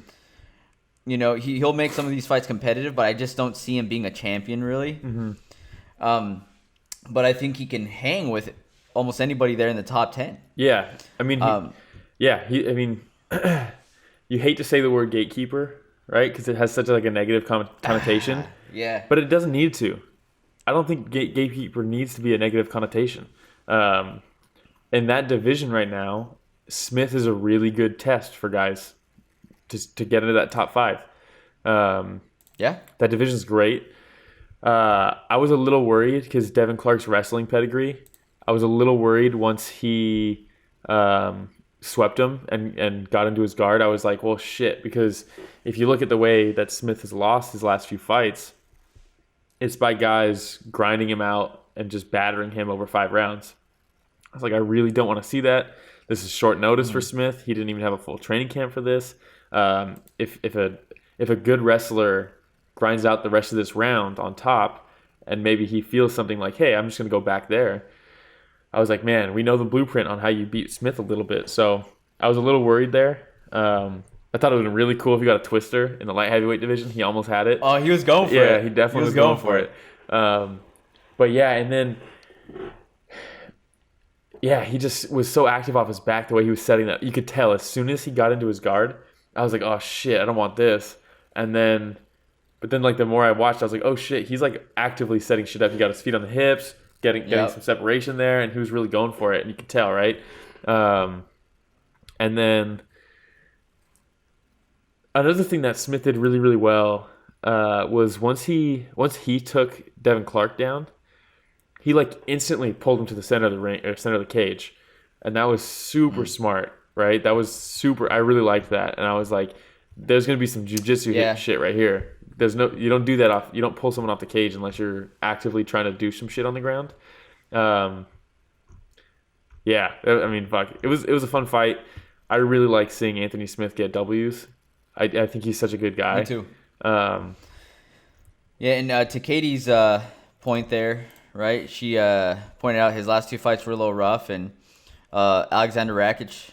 He'll make some of these fights competitive, but I just don't see him being a champion, really. Mm-hmm. But I think he can hang with almost anybody there in the top 10. Yeah. I mean, you hate to say the word gatekeeper, right? Because it has such a negative connotation. Yeah. But it doesn't need to. I don't think gatekeeper needs to be a negative connotation. In that division right now, Smith is a really good test for guys to get into that top 5. Yeah. That division's great. I was a little worried because Devin Clark's wrestling pedigree. I was a little worried once he swept him and got into his guard. I was like, well, shit, because if you look at the way that Smith has lost his last few fights, it's by guys grinding him out and just battering him over 5 rounds. I was like, I really don't want to see that. This is short notice for Smith. He didn't even have a full training camp for this. If a good wrestler grinds out the rest of this round on top, and maybe he feels something like, hey, I'm just going to go back there. I was like, man, we know the blueprint on how you beat Smith a little bit. So I was a little worried there. I thought it would have been really cool if he got a twister in the light heavyweight division. He almost had it. Oh, he was going for it. Yeah, he definitely was going for it. But yeah, and then he just was so active off his back the way he was setting that. You could tell as soon as he got into his guard, I was like, oh shit, I don't want this. But then like the more I watched, I was like, oh shit, he's like actively setting shit up. He got his feet on the hips, getting some separation there, and he was really going for it, and you could tell, right? And then another thing that Smith did really, really well was once he took Devin Clark down, he like instantly pulled him to the center of the ring or center of the cage, and that was super smart, right? That was super. I really liked that, and I was like, there's gonna be some jujitsu shit right here. You don't do that off. You don't pull someone off the cage unless you're actively trying to do some shit on the ground. Yeah, I mean, fuck. It was a fun fight. I really like seeing Anthony Smith get W's. I think he's such a good guy. Me too. And to Katie's point there, right? She pointed out his last 2 fights were a little rough, and Alexander Rakic,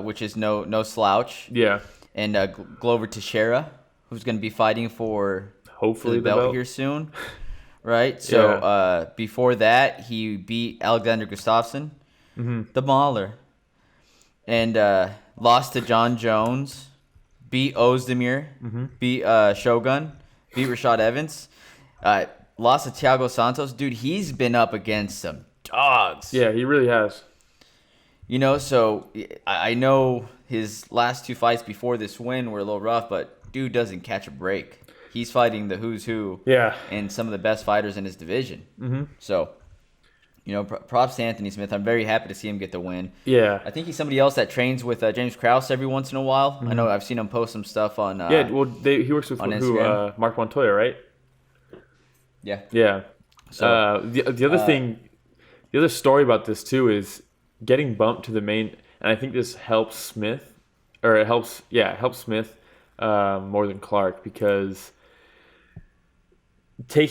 which is no slouch. Yeah. And Glover Teixeira, who's going to be fighting for hopefully the belt here soon, right? So before that, he beat Alexander Gustafsson, the Mauler, and lost to John Jones, beat Ozdemir, beat Shogun, beat Rashad Evans, lost to Thiago Santos. Dude, he's been up against some dogs. Yeah, he really has. You know, so I know his last 2 fights before this win were a little rough, but dude doesn't catch a break. He's fighting the who's who and some of the best fighters in his division. So, you know, props to Anthony Smith. I'm very happy to see him get the win. Yeah. I think he's somebody else that trains with James Krause every once in a while. I know I've seen him post some stuff on he works with Mark Montoya, right? Yeah. Yeah. So the other thing, the other story about this too is getting bumped to the main, and I think this helps Smith, or it helps Smith more than Clark, because he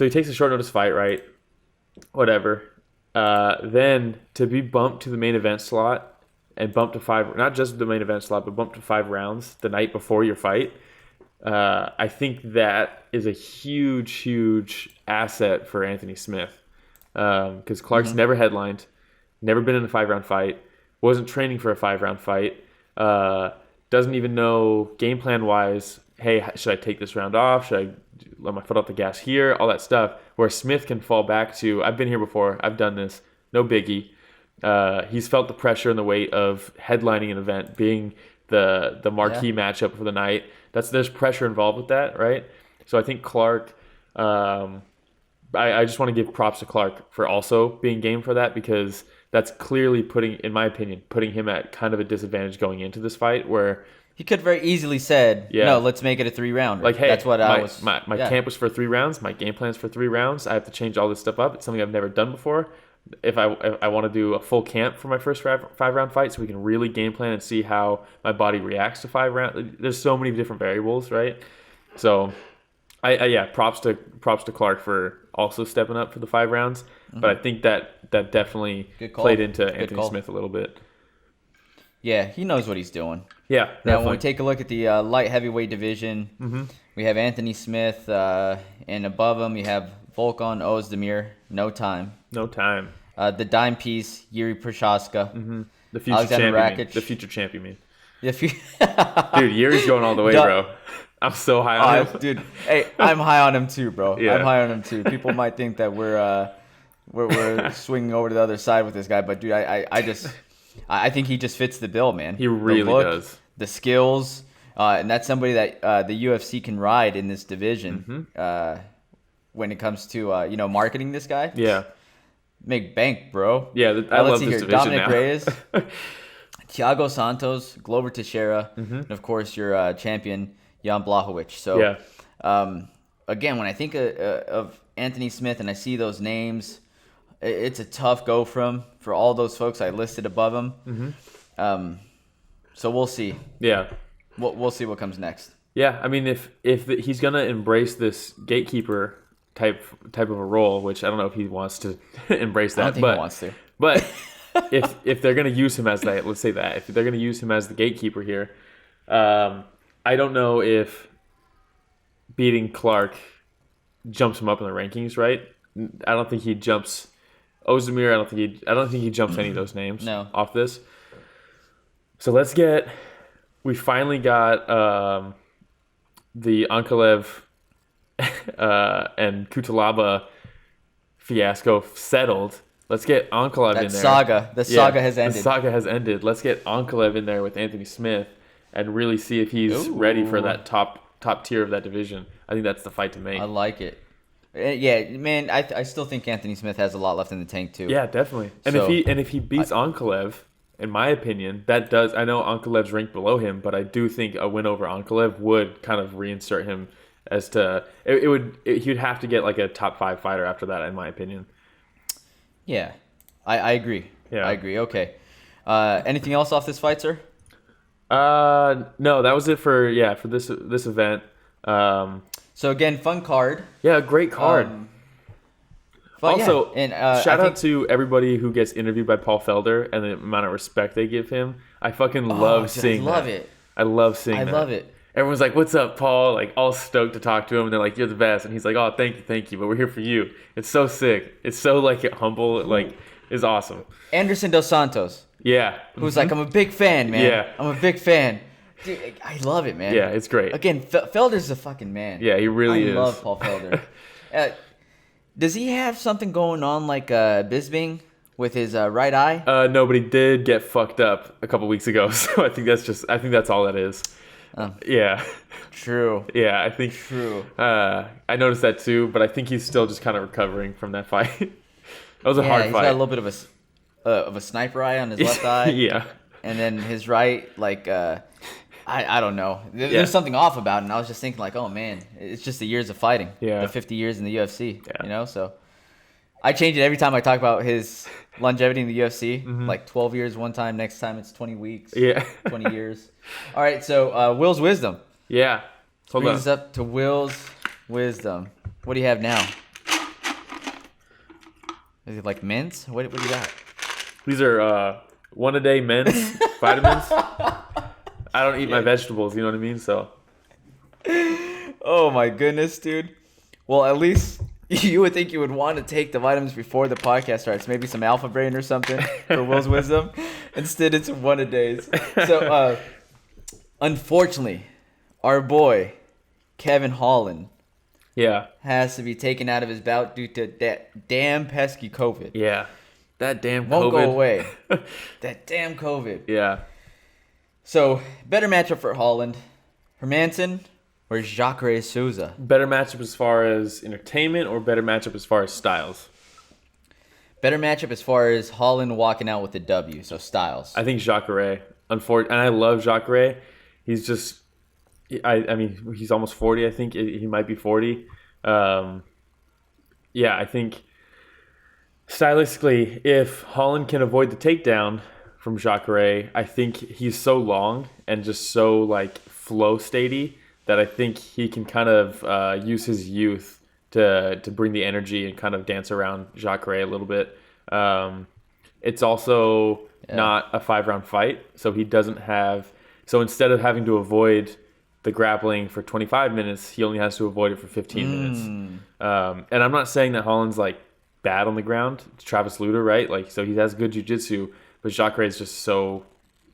takes a short notice fight, right? Whatever. Then to be bumped to the main event slot and bumped to 5, not just the main event slot, but bumped to 5 rounds the night before your fight. I think that is a huge asset for Anthony Smith, because Clark's never headlined, never been in a 5-round fight, wasn't training for a 5-round fight, doesn't even know game plan wise, hey, should I take this round off? Should I let my foot off the gas here? All that stuff, where Smith can fall back to, I've been here before, I've done this, no biggie. He's felt the pressure and the weight of headlining an event, being the marquee matchup for the night. There's pressure involved with that, right? So I think Clark, I just want to give props to Clark for also being game for that, because that's clearly in my opinion, putting him at kind of a disadvantage going into this fight, where he could very easily said, no, let's make it a 3-rounder. Like, hey, that's what my camp was for 3 rounds. My game plan's for 3 rounds. I have to change all this stuff up. It's something I've never done before. If I want to do a full camp for my first 5-round fight, so we can really game plan and see how my body reacts to 5 rounds. There's so many different variables, right? So, props to Clark for also stepping up for the 5 rounds. But I think that definitely played into Anthony Smith a little bit. Yeah, he knows what he's doing. Yeah, now definitely. when we take a look at the light heavyweight division, we have Anthony Smith, and above him you have Volkan Ozdemir, no time. The dime piece, Yuri Prochazka. The future Alexander champion. Rakic. The future champion, man. Dude, Yuri's going all the way, bro. I'm so high on him. Dude, hey, I'm high on him too, bro. Yeah. I'm high on him too. People might think that we're swinging over to the other side with this guy, but dude, I think he just fits the bill, man. He really the look, does. The skills, and that's somebody that the UFC can ride in this division. When it comes to marketing this guy. Yeah. Make bank, bro. Yeah, I love this division Dominic now. Reyes, Thiago Santos, Glover Teixeira, and of course your champion Jan Blachowicz. So, Yeah. Again, when I think of Anthony Smith and I see those names, it's a tough go for all those folks I listed above him. So we'll see. Yeah. We'll see what comes next. Yeah, I mean, if he's gonna embrace this gatekeeper type of a role, which I don't know if he wants to embrace that, I don't think he wants to. But if they're gonna use him as that, let's say that if they're gonna use him as the gatekeeper here, I don't know if beating Clark jumps him up in the rankings, right? I don't think he jumps Ozdemir. I don't think he jumps any of those names off this. So we finally got the Ankalev and Kutalaba fiasco settled. Let's get Ankalev in there. The saga has ended. The saga has ended. Let's get Ankalev in there with Anthony Smith and really see if he's ready for that top tier of that division. I think that's the fight to make. I like it. Yeah, man. I still think Anthony Smith has a lot left in the tank too. Yeah, definitely. And if he beats Ankalev, in my opinion, that does. I know Ankalev's ranked below him, but I do think a win over Ankalev would kind of reinsert him as to he'd have to get like a top 5 fighter after that, in my opinion. Yeah, I agree. Yeah, I agree. Okay. Anything else off this fight, sir? No, that was it for this event. So again, fun card. Yeah, great card. Also, and shout out to everybody who gets interviewed by Paul Felder and the amount of respect they give him. I fucking love seeing that. I love seeing that. I love it. Everyone's like, "What's up, Paul?" Like all stoked to talk to him, and they're like, "You're the best," and he's like, "Oh, thank you, but we're here for you." It's so sick. It's so like humble. Like, it's awesome. Anderson Dos Santos. Yeah. Who's like, I'm a big fan, man. Yeah. I'm a big fan. Dude, I love it, man. Yeah, it's great. Again, Felder's a fucking man. Yeah, he really is. I love Paul Felder. Does he have something going on like Bisping with his right eye? No, but he did get fucked up a couple weeks ago, so I think that's all that is. Yeah. True. Yeah, I think. True. I noticed that too, but I think he's still just kind of recovering from that fight. That was a hard fight. He's got a little bit of a sniper eye on his left eye. Yeah. And then his right, like, I don't know. There's something off about it, and I was just thinking, like, oh, man, it's just the years of fighting. Yeah. The 50 years in the UFC, yeah. So I change it every time I talk about his longevity in the UFC. Mm-hmm. Like 12 years one time, next time it's 20 weeks. Yeah. 20 years. All right, so Will's Wisdom. Yeah. Brings us up to Will's Wisdom. What do you have now? Is it like mints? What do you got? These are one-a-day mints, vitamins. I don't eat my vegetables, you know what I mean? So. Oh, my goodness, dude. Well, at least you would think you would want to take the vitamins before the podcast starts. Maybe some Alpha Brain or something for Will's Wisdom. Instead, it's one-a-days. So, unfortunately, our boy, Kevin Holland, has to be taken out of his bout due to that damn pesky COVID. Yeah. That damn COVID. Won't go away. That damn COVID. Yeah. So, better matchup for Holland. Hermanson or Jacare Souza? Better matchup as far as entertainment or better matchup as far as styles? Better matchup as far as Holland walking out with the W, so styles. I think Jacare. And I love Jacare. He's just... I mean, he's almost 40, I think. He might be 40. I think... Stylistically, if Holland can avoid the takedown from Jacare, I think he's so long and just so like flow statey that I think he can kind of use his youth to bring the energy and kind of dance around Jacare a little bit. It's also not a 5-round fight, so he doesn't have. So instead of having to avoid the grappling for 25 minutes, he only has to avoid it for 15 minutes. And I'm not saying that Holland's like bad on the ground. It's Travis Lutter, right? Like, so he has good jiu-jitsu, but Jacare is just so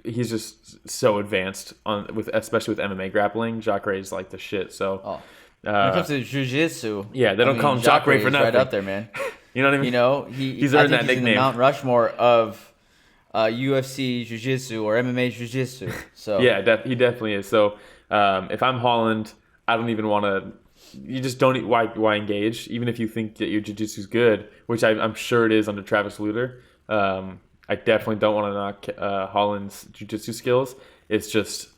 he's just so advanced especially with MMA grappling. Jacare is like the shit. So when it comes to jiu-jitsu, they don't call him Jacare for nothing. Right up there, man. You know what I mean? You know, he's earned that nickname. In the Mount Rushmore of UFC jiu-jitsu or MMA jiu-jitsu. So yeah, he definitely is. So if I'm Holland, I don't even want to. You just don't. Why engage? Even if you think that your jiu-jitsu is good, which I'm sure it is under Travis Lutter. I definitely don't want to knock Holland's jiu-jitsu skills. It's just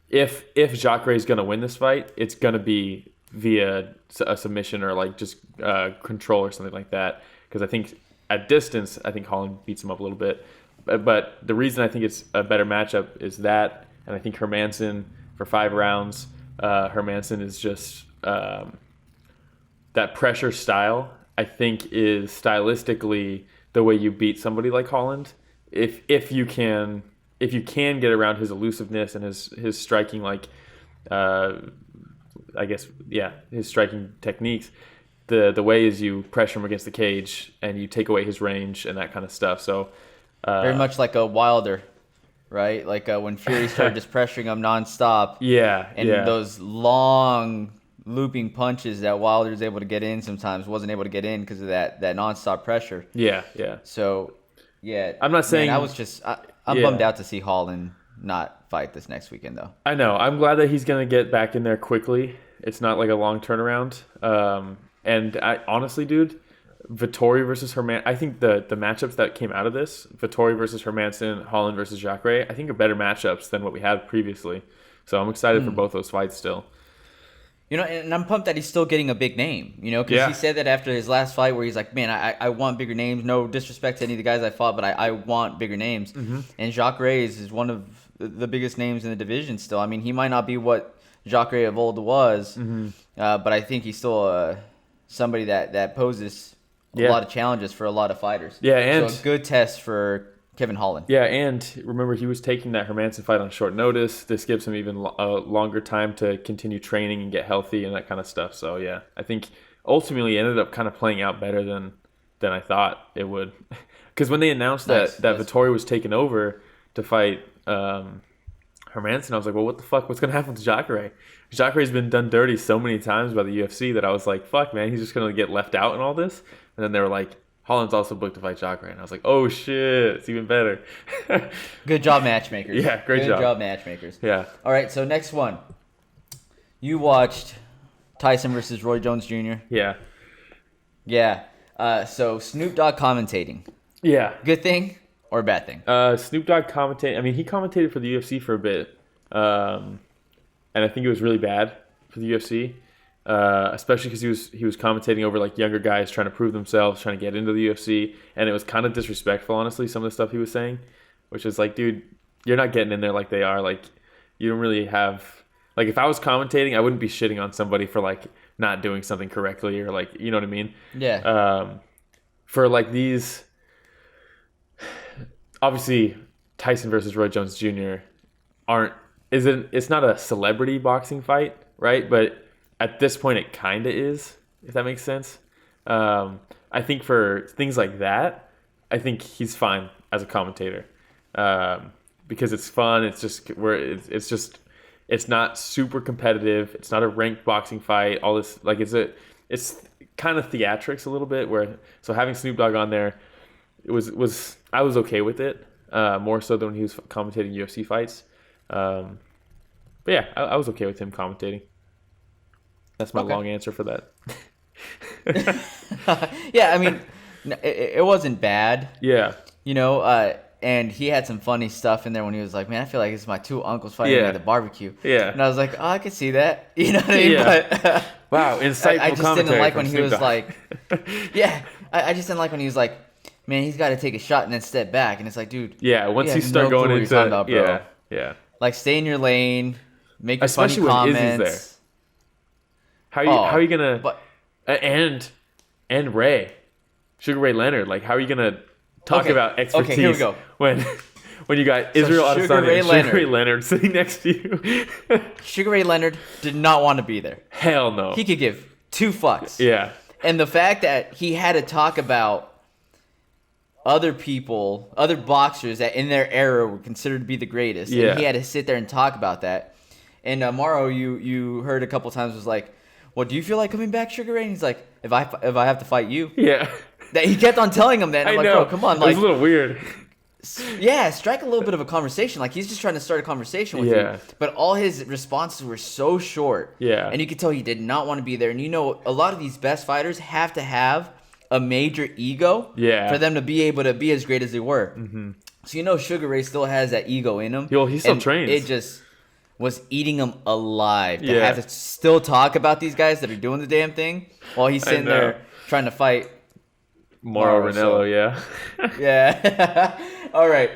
if Jacare is going to win this fight, it's going to be via a submission or like just control or something like that. Because I think at distance, I think Holland beats him up a little bit. But the reason I think it's a better matchup is that, and I think Hermansson for 5 rounds, Hermansson is just that pressure style. I think is stylistically the way you beat somebody like Holland. If you can get around his elusiveness and his striking, like his striking techniques. The way is you pressure him against the cage and you take away his range and that kind of stuff. So very much like a Wilder, right? Like when Fury started just pressuring him nonstop. And those long looping punches that Wilder was able to get in sometimes wasn't able to get in because of that nonstop pressure. Yeah. So, yeah. I'm not saying... I'm bummed out to see Holland not fight this next weekend, though. I know. I'm glad that he's going to get back in there quickly. It's not like a long turnaround. And honestly, dude, Vettori versus Hermansson... I think the matchups that came out of this, Vettori versus Hermansson, Holland versus Jacare, I think are better matchups than what we had previously. So I'm excited for both those fights still. You know, and I'm pumped that he's still getting a big name, you know, because he said that after his last fight where he's like, man, I want bigger names. No disrespect to any of the guys I fought, but I want bigger names. Mm-hmm. And Jacare is one of the biggest names in the division still. I mean, he might not be what Jacare of old was, but I think he's still somebody that poses a lot of challenges for a lot of fighters. Yeah, and so a good test for Kevin Holland. Yeah, and remember, he was taking that Hermansson fight on short notice. This gives him even a longer time to continue training and get healthy and that kind of stuff. So, yeah, I think ultimately it ended up kind of playing out better than I thought it would. Because when they announced that Vettori was taking over to fight Hermansson, I was like, well, what the fuck? What's going to happen to Jacare? Jacare's been done dirty so many times by the UFC that I was like, fuck, man, he's just going to get left out in all this? And then they were like, Holland's also booked to fight Jacare. And I was like, oh, shit, it's even better. Good job, matchmakers. Yeah, great job. Good job, matchmakers. Yeah. All right, so next one. You watched Tyson versus Roy Jones Jr.? Yeah. Yeah. So Snoop Dogg commentating. Yeah. Good thing or bad thing? Snoop Dogg commentated. I mean, he commentated for the UFC for a bit. And I think it was really bad for the UFC. Especially because he was commentating over like younger guys trying to prove themselves, trying to get into the UFC, and it was kind of disrespectful, honestly, some of the stuff he was saying, which is like, dude, you're not getting in there like they are. Like, you don't really have, like, if I was commentating, I wouldn't be shitting on somebody for like not doing something correctly or like, you know what I mean? Yeah. For like these, obviously, Tyson versus Roy Jones Jr. It's not a celebrity boxing fight, right? But at this point, it kind of is, if that makes sense. I think for things like that, I think he's fine as a commentator because it's fun. It's just it's not super competitive. It's not a ranked boxing fight. All this like it's kind of theatrics a little bit. So having Snoop Dogg on there, I was okay with it more so than when he was commentating UFC fights. But yeah, I was okay with him commentating. That's my long answer for that. Yeah, I mean, it wasn't bad. Yeah. You know, and he had some funny stuff in there when he was like, man, I feel like it's my two uncles fighting at the barbecue. Yeah. And I was like, oh, I can see that. You know what I mean? Yeah. But, wow, insightful I just commentary didn't like when from he was Snoop Dogg. like, yeah, I just didn't like when he was like, man, he's got to take a shot and then step back. And it's like, dude. Yeah, once you start going into about, bro. Yeah. Like, stay in your lane, make your especially funny when comments. Izzy's there. How are you gonna and Ray, Sugar Ray Leonard? Like, how are you gonna talk about expertise? Okay, here we go. When you got Israel Adesanya and Sugar Ray Leonard sitting next to you? Sugar Ray Leonard did not want to be there. Hell no. He could give two fucks. Yeah. And the fact that he had to talk about other people, other boxers that in their era were considered to be the greatest. Yeah. And he had to sit there and talk about that. And Mauro, you heard a couple times was like, "Well, do you feel like coming back, Sugar Ray?" And he's like, "If I have to fight you." Yeah. That he kept on telling him that. And I'm I like, know. bro, come on, It like, was a little weird. yeah, strike a little bit of a conversation. Like he's just trying to start a conversation with Yeah. you. But all his responses were so short. Yeah. And you could tell he did not want to be there. And a lot of these best fighters have to have a major ego Yeah. for them to be able to be as great as they were. Mm-hmm. So Sugar Ray still has that ego in him. Yo, he still and trains. It just was eating him alive to Yeah. have to still talk about these guys that are doing the damn thing while he's sitting know. there trying to fight. Mauro Mauro, Ranallo, so- yeah. Yeah. All right.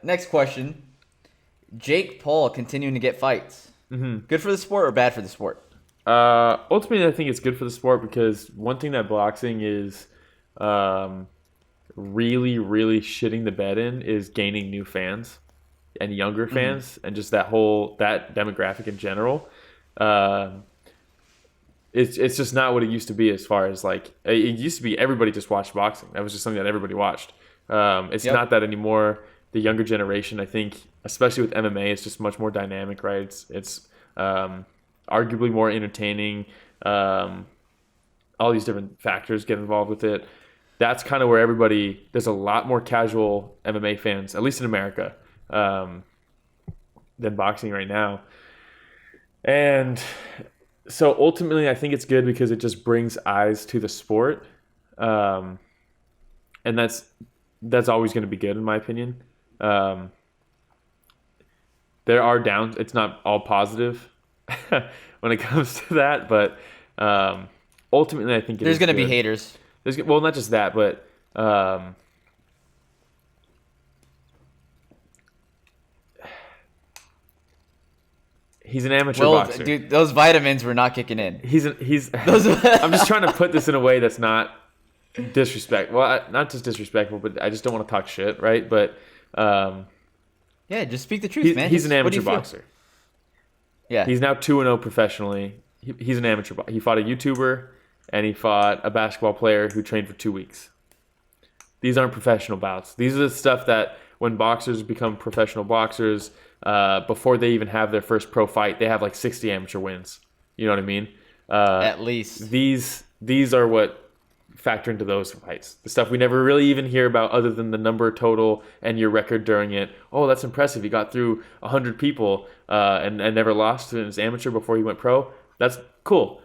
Next question. Jake Paul continuing to get fights. Mm-hmm. Good for the sport or bad for the sport? Ultimately, I think it's good for the sport because one thing that boxing is really, really shitting the bed in is gaining new fans and younger fans and just that demographic in general. It's just not what it used to be as far as like it used to be everybody just watched boxing. That was just something that everybody watched. It's not that anymore. The younger generation, I think, especially with MMA, it's just much more dynamic, right? It's arguably more entertaining. All these different factors get involved with it. That's kind of where there's a lot more casual MMA fans, at least in America, than boxing right now. And so ultimately, I think it's good because it just brings eyes to the sport. And that's always going to be good in my opinion. There are downs. It's not all positive when it comes to that, but ultimately I think there's going to be haters. Well, not just that, but he's an amateur boxer. Dude, those vitamins were not kicking in. He's I'm just trying to put this in a way that's not disrespectful. Well, not just disrespectful, but I just don't want to talk shit, right? But yeah, just speak the truth, man. He's an What do amateur you feel? boxer. Yeah. He's now 2-0 professionally. He's an amateur boxer. He fought a YouTuber and he fought a basketball player who trained for 2 weeks. These aren't professional bouts. These are the stuff that when boxers become professional boxers, before they even have their first pro fight, they have like 60 amateur wins. You know what I mean? At least. These are what factor into those fights. The stuff we never really even hear about other than the number total and your record during it. Oh, that's impressive. He got through 100 people and never lost to his amateur before he went pro. That's cool.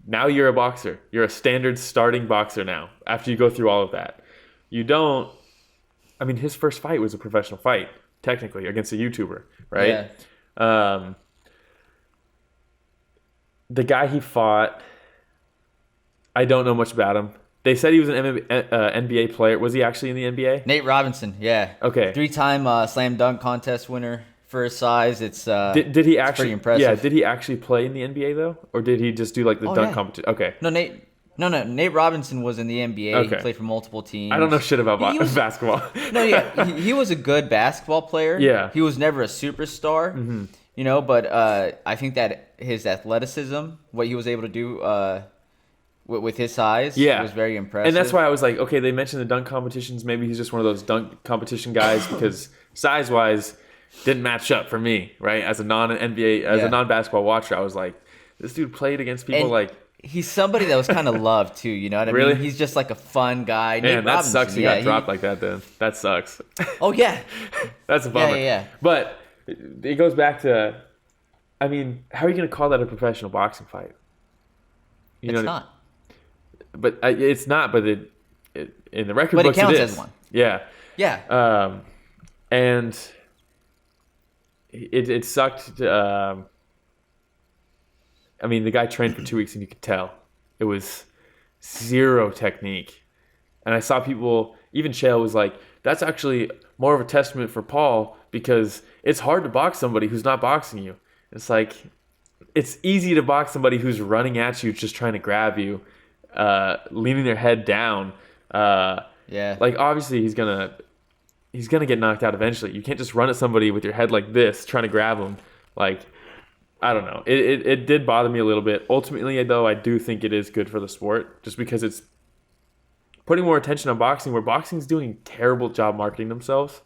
Now you're a boxer. You're a standard starting boxer now after you go through all of that. His first fight was a professional fight, technically, against a YouTuber, right? Yeah. The guy he fought, I don't know much about him. They said he was an NBA player. Was he actually in the NBA? Nate Robinson, yeah. Okay. 3-time slam dunk contest winner for his size. It's did he actually? pretty impressive. Yeah. Did he actually play in the NBA though, or did he just do like the dunk competition? Okay. No, Nate Robinson was in the NBA. Okay. He played for multiple teams. I don't know shit about basketball. No, yeah, he was a good basketball player. Yeah. He was never a superstar. Mm-hmm. But I think that his athleticism, what he was able to do with his size, was very impressive. And that's why I was like, okay, they mentioned the dunk competitions. Maybe he's just one of those dunk competition guys because size-wise didn't match up for me, right? As a non-NBA, as a non-basketball watcher, I was like, this dude played against people like... He's somebody that was kind of loved too, you know what I Really? mean? He's just like a fun guy. Man, Nate that Robinson, sucks he got dropped like that then. That sucks. Oh, yeah. That's a bummer. Yeah. But it goes back to, how are you going to call that a professional boxing fight? It's not. But it's not, but it in the record books it counts is. as one. Yeah. Yeah. And it sucked. The guy trained for 2 weeks and you could tell it was zero technique. And I saw people, even Chael was like, that's actually more of a testament for Paul because it's hard to box somebody who's not boxing you. It's like, it's easy to box somebody who's running at you, just trying to grab you, leaning their head down. Like obviously he's gonna get knocked out eventually. You can't just run at somebody with your head like this, trying to grab them. Like, I don't know. It did bother me a little bit. Ultimately, though, I do think it is good for the sport, just because it's putting more attention on boxing, where boxing's doing a terrible job marketing themselves.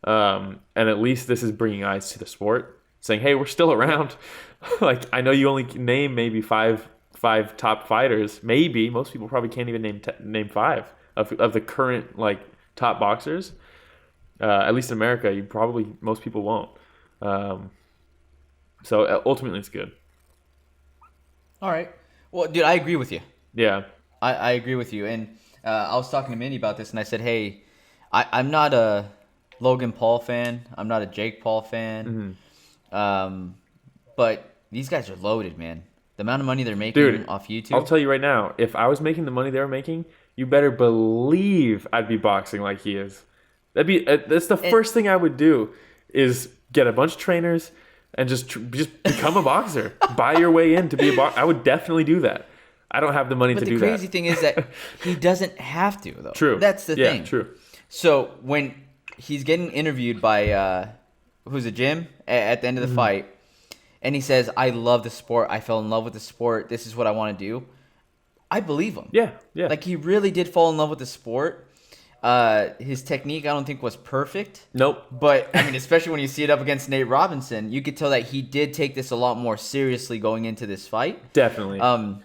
And at least this is bringing eyes to the sport, saying, hey, we're still around. Like, I know you only name maybe five top fighters. Maybe. Most people probably can't even name five of the current, like, top boxers. At least in America, most people won't. So ultimately, it's good. All right. Well, dude, I agree with you. Yeah. I agree with you. And I was talking to Minnie about this, and I said, hey, I'm not a Logan Paul fan. I'm not a Jake Paul fan. But these guys are loaded, man. The amount of money they're making off YouTube. I'll tell you right now, if I was making the money they were making, you better believe I'd be boxing like he is. That's the first thing I would do, is get a bunch of trainers and just become a boxer. Buy your way in to be a boxer. I would definitely do that. I don't have the money to do that. But the crazy thing is that he doesn't have to, though. True. That's the thing. Yeah, true. So when he's getting interviewed by who's a Jim at the end of the fight, and he says, I love the sport. I fell in love with the sport. This is what I want to do. I believe him. Yeah. Like, he really did fall in love with the sport. His technique, I don't think, was perfect. Nope. But, I mean, especially when you see it up against Nate Robinson, you could tell that he did take this a lot more seriously going into this fight. Definitely. And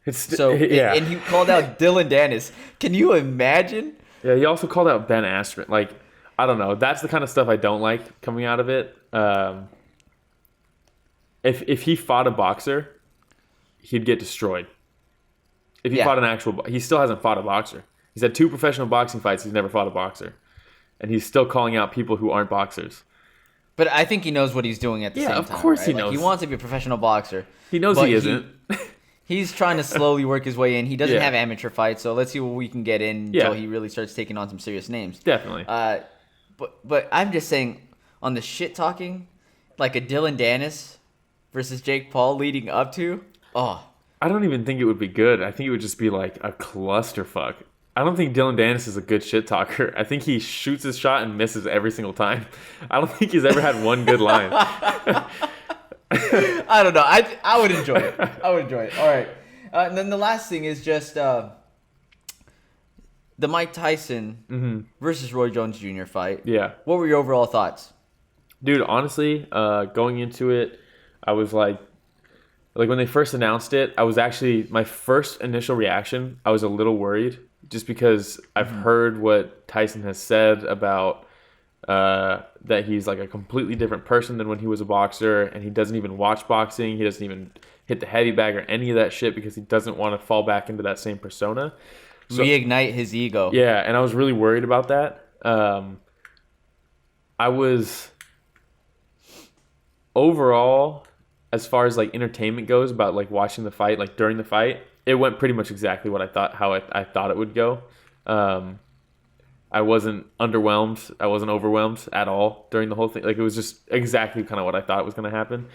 he called out Dylan Dennis. Can you imagine? Yeah, he also called out Ben Askren. Like, I don't know. That's the kind of stuff I don't like coming out of it. If he fought a boxer, he'd get destroyed. If he fought an actual... He still hasn't fought a boxer. He's had 2 professional boxing fights. He's never fought a boxer. And he's still calling out people who aren't boxers. But I think he knows what he's doing at the same time. Yeah, of course right? he Like, knows. he wants to be a professional boxer. He knows he isn't. He's trying to slowly work his way in. He doesn't have amateur fights, so let's see what we can get in until he really starts taking on some serious names. Definitely. But I'm just saying, on the shit talking, like a Dylan Dennis versus Jake Paul leading up to, I don't even think it would be good. I think it would just be like a clusterfuck. I don't think Dylan Dennis is a good shit talker. I think he shoots his shot and misses every single time. I don't think he's ever had one good line. I don't know. I would enjoy it. All right. And then the last thing is just the Mike Tyson versus Roy Jones Jr. fight. Yeah. What were your overall thoughts? Dude, honestly, going into it, I was like when they first announced it, I was actually, my first initial reaction, I was a little worried just because I've heard what Tyson has said about that he's like a completely different person than when he was a boxer, and he doesn't even watch boxing. He doesn't even hit the heavy bag or any of that shit because he doesn't want to fall back into that same persona. So, reignite his ego. Yeah, and I was really worried about that. I was overall, as far as like entertainment goes, about like watching the fight, like during the fight, it went pretty much exactly what I thought, I thought it would go. I wasn't underwhelmed. I wasn't overwhelmed at all during the whole thing. Like, it was just exactly kind of what I thought was going to happen.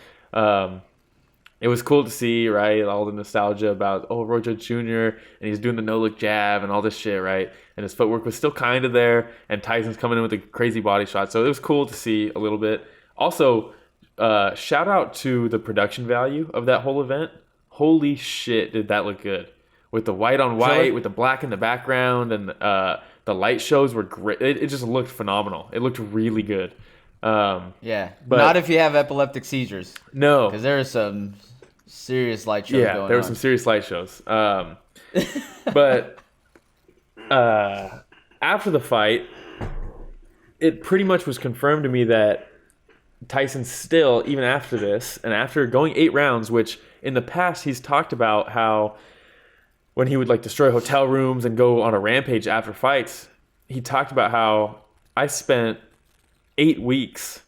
It was cool to see, right, all the nostalgia about, Roy Jones Jr., and he's doing the no-look jab and all this shit, right? And his footwork was still kind of there, and Tyson's coming in with a crazy body shot. So it was cool to see a little bit. Also, shout out to the production value of that whole event. Holy shit, did that look good. With the white on white, with the black in the background, and the light shows were great. It just looked phenomenal. It looked really good. Yeah, but not if you have epileptic seizures. No. Because there are some serious light shows going on. Yeah, there were some serious light shows. But after the fight, it pretty much was confirmed to me that Tyson still, even after this, and after going 8 rounds, which in the past he's talked about how when he would like destroy hotel rooms and go on a rampage after fights, he talked about how I spent 8 weeks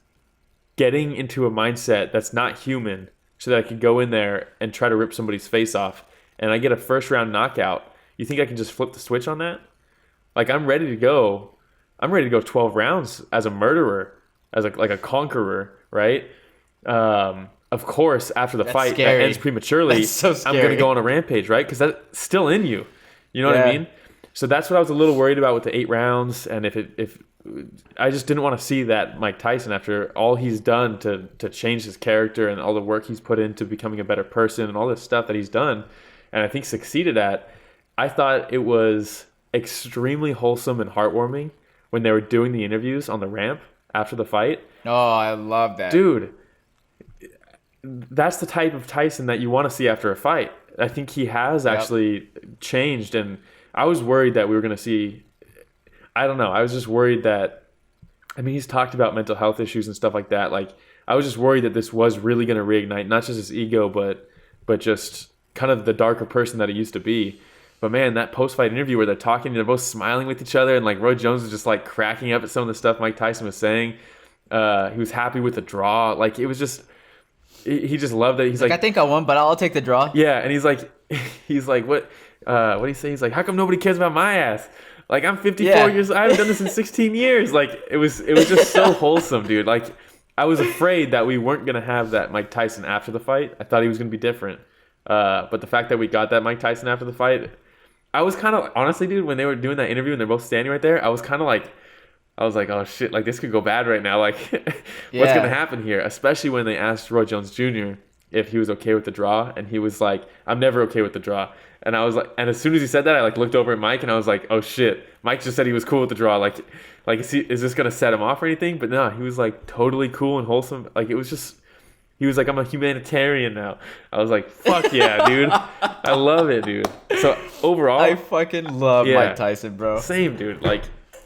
getting into a mindset that's not human so that I could go in there and try to rip somebody's face off, and I get a first round knockout. You think I can just flip the switch on that? Like, I'm ready to go 12 rounds as a murderer, as a conqueror, right? Of course, after the fight that ends prematurely, so I'm going to go on a rampage, right? Because that's still in you. You know what I mean? So that's what I was a little worried about with the 8 rounds, and if I just didn't want to see that Mike Tyson, after all he's done to change his character and all the work he's put into becoming a better person and all this stuff that he's done, and I think succeeded at, I thought it was extremely wholesome and heartwarming when they were doing the interviews on the ramp after the fight. Oh, I love that. Dude, that's the type of Tyson that you want to see after a fight. I think he has actually changed, and I was worried that we were going to see, I don't know, I was just worried that, I mean, he's talked about mental health issues and stuff like that. Like, I was just worried that this was really going to reignite not just his ego, but just kind of the darker person that he used to be. But man, that post-fight interview where they're talking, they're both smiling with each other, and like Roy Jones was just like cracking up at some of the stuff Mike Tyson was saying. He was happy with the draw. Like, it was just, he just loved it. He's like, I think I won, but I'll take the draw. Yeah, and he's like, what do you say? He's like, how come nobody cares about my ass? Like, I'm 54 years. I haven't done this in 16 years. Like, it was just so wholesome, dude. Like, I was afraid that we weren't gonna have that Mike Tyson after the fight. I thought he was gonna be different. But the fact that we got that Mike Tyson after the fight, I was kind of, honestly, dude, when they were doing that interview and they're both standing right there, I was like, oh shit, like this could go bad right now. Like, what's gonna happen here? Especially when they asked Roy Jones Jr. if he was okay with the draw, and he was like, I'm never okay with the draw. And I was like, and as soon as he said that, I like looked over at Mike and I was like, oh shit, Mike just said he was cool with the draw. Like is this gonna set him off or anything? But no, he was like totally cool and wholesome. Like, it was just, he was like, I'm a humanitarian now. I was like, fuck yeah, dude. I love it, dude. So overall, I fucking love Mike Tyson, bro. Same, dude. Like,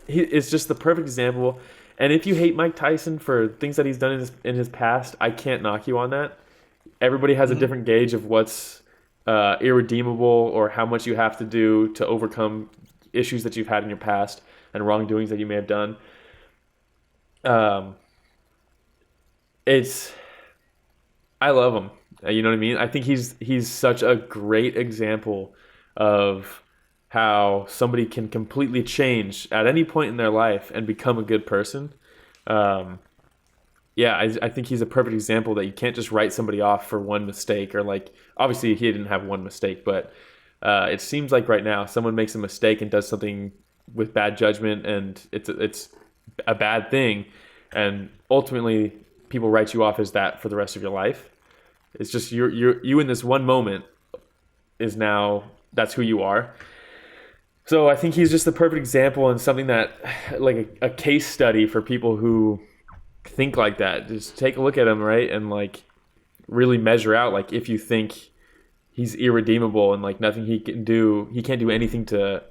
it's just the perfect example. And if you hate Mike Tyson for things that he's done in his past, I can't knock you on that. Everybody has a different gauge of what's irredeemable or how much you have to do to overcome issues that you've had in your past and wrongdoings that you may have done. I love him. You know what I mean? I think he's such a great example of how somebody can completely change at any point in their life and become a good person. I think he's a perfect example that you can't just write somebody off for one mistake, or like, obviously he didn't have one mistake, but it seems like right now someone makes a mistake and does something with bad judgment, and it's a bad thing, and ultimately people write you off as that for the rest of your life. It's just you in this one moment is now, that's who you are. So I think he's just the perfect example, and something that, like a case study for people who think like that. Just take a look at him, right? And like really measure out, like, if you think he's irredeemable and like nothing he can't do anything to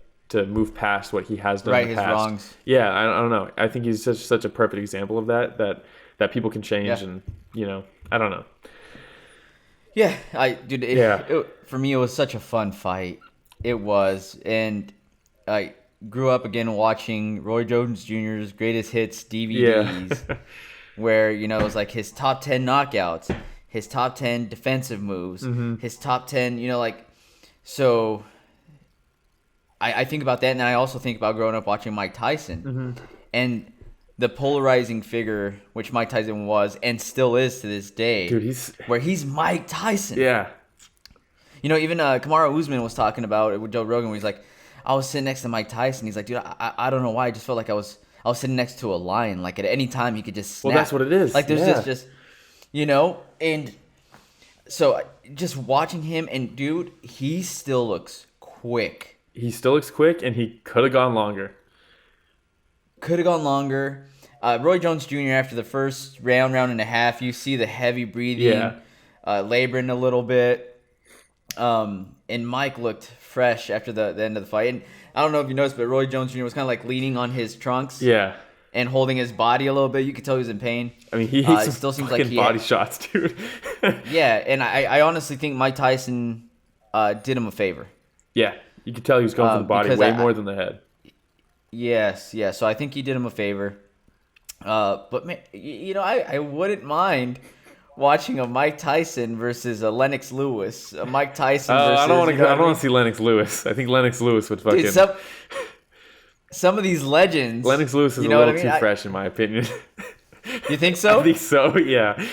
move past what he has done in the past. Right, his wrongs. Yeah, I don't know. I think he's such a perfect example of that people can change, and I don't know. Yeah, for me, it was such a fun fight. It was, and I grew up again watching Roy Jones Jr.'s greatest hits DVDs, where it was like his top 10 knockouts, his top 10 defensive moves, his top 10. So I think about that, and then I also think about growing up watching Mike Tyson, and the polarizing figure which Mike Tyson was and still is to this day. Dude, he's Mike Tyson. Yeah. Even Kamaru Usman was talking about it with Joe Rogan, where he's like, I was sitting next to Mike Tyson. He's like, dude, I don't know why. I just felt like I was sitting next to a lion. Like, at any time he could just snap. Well, that's what it is. Like, there's just and so just watching him, and dude, he still looks quick. He still looks quick, and he could have gone longer. Roy Jones Jr., after the first round and a half, you see the heavy breathing, laboring a little bit. And Mike looked fresh after the end of the fight. And I don't know if you noticed, but Roy Jones Jr. was kind of like leaning on his trunks. Yeah. And holding his body a little bit. You could tell he was in pain. I mean, he hit some fucking body shots, dude. Yeah, and I honestly think Mike Tyson did him a favor. Yeah, you could tell he was going for the body way more than the head. Yes. So I think he did him a favor. But man, I wouldn't mind watching a Mike Tyson versus a Lennox Lewis. A Mike Tyson versus... I don't want to see Lennox Lewis. I think Lennox Lewis would fucking... Dude, some of these legends... Lennox Lewis is a little too fresh, in my opinion. You think so? I think so, yeah.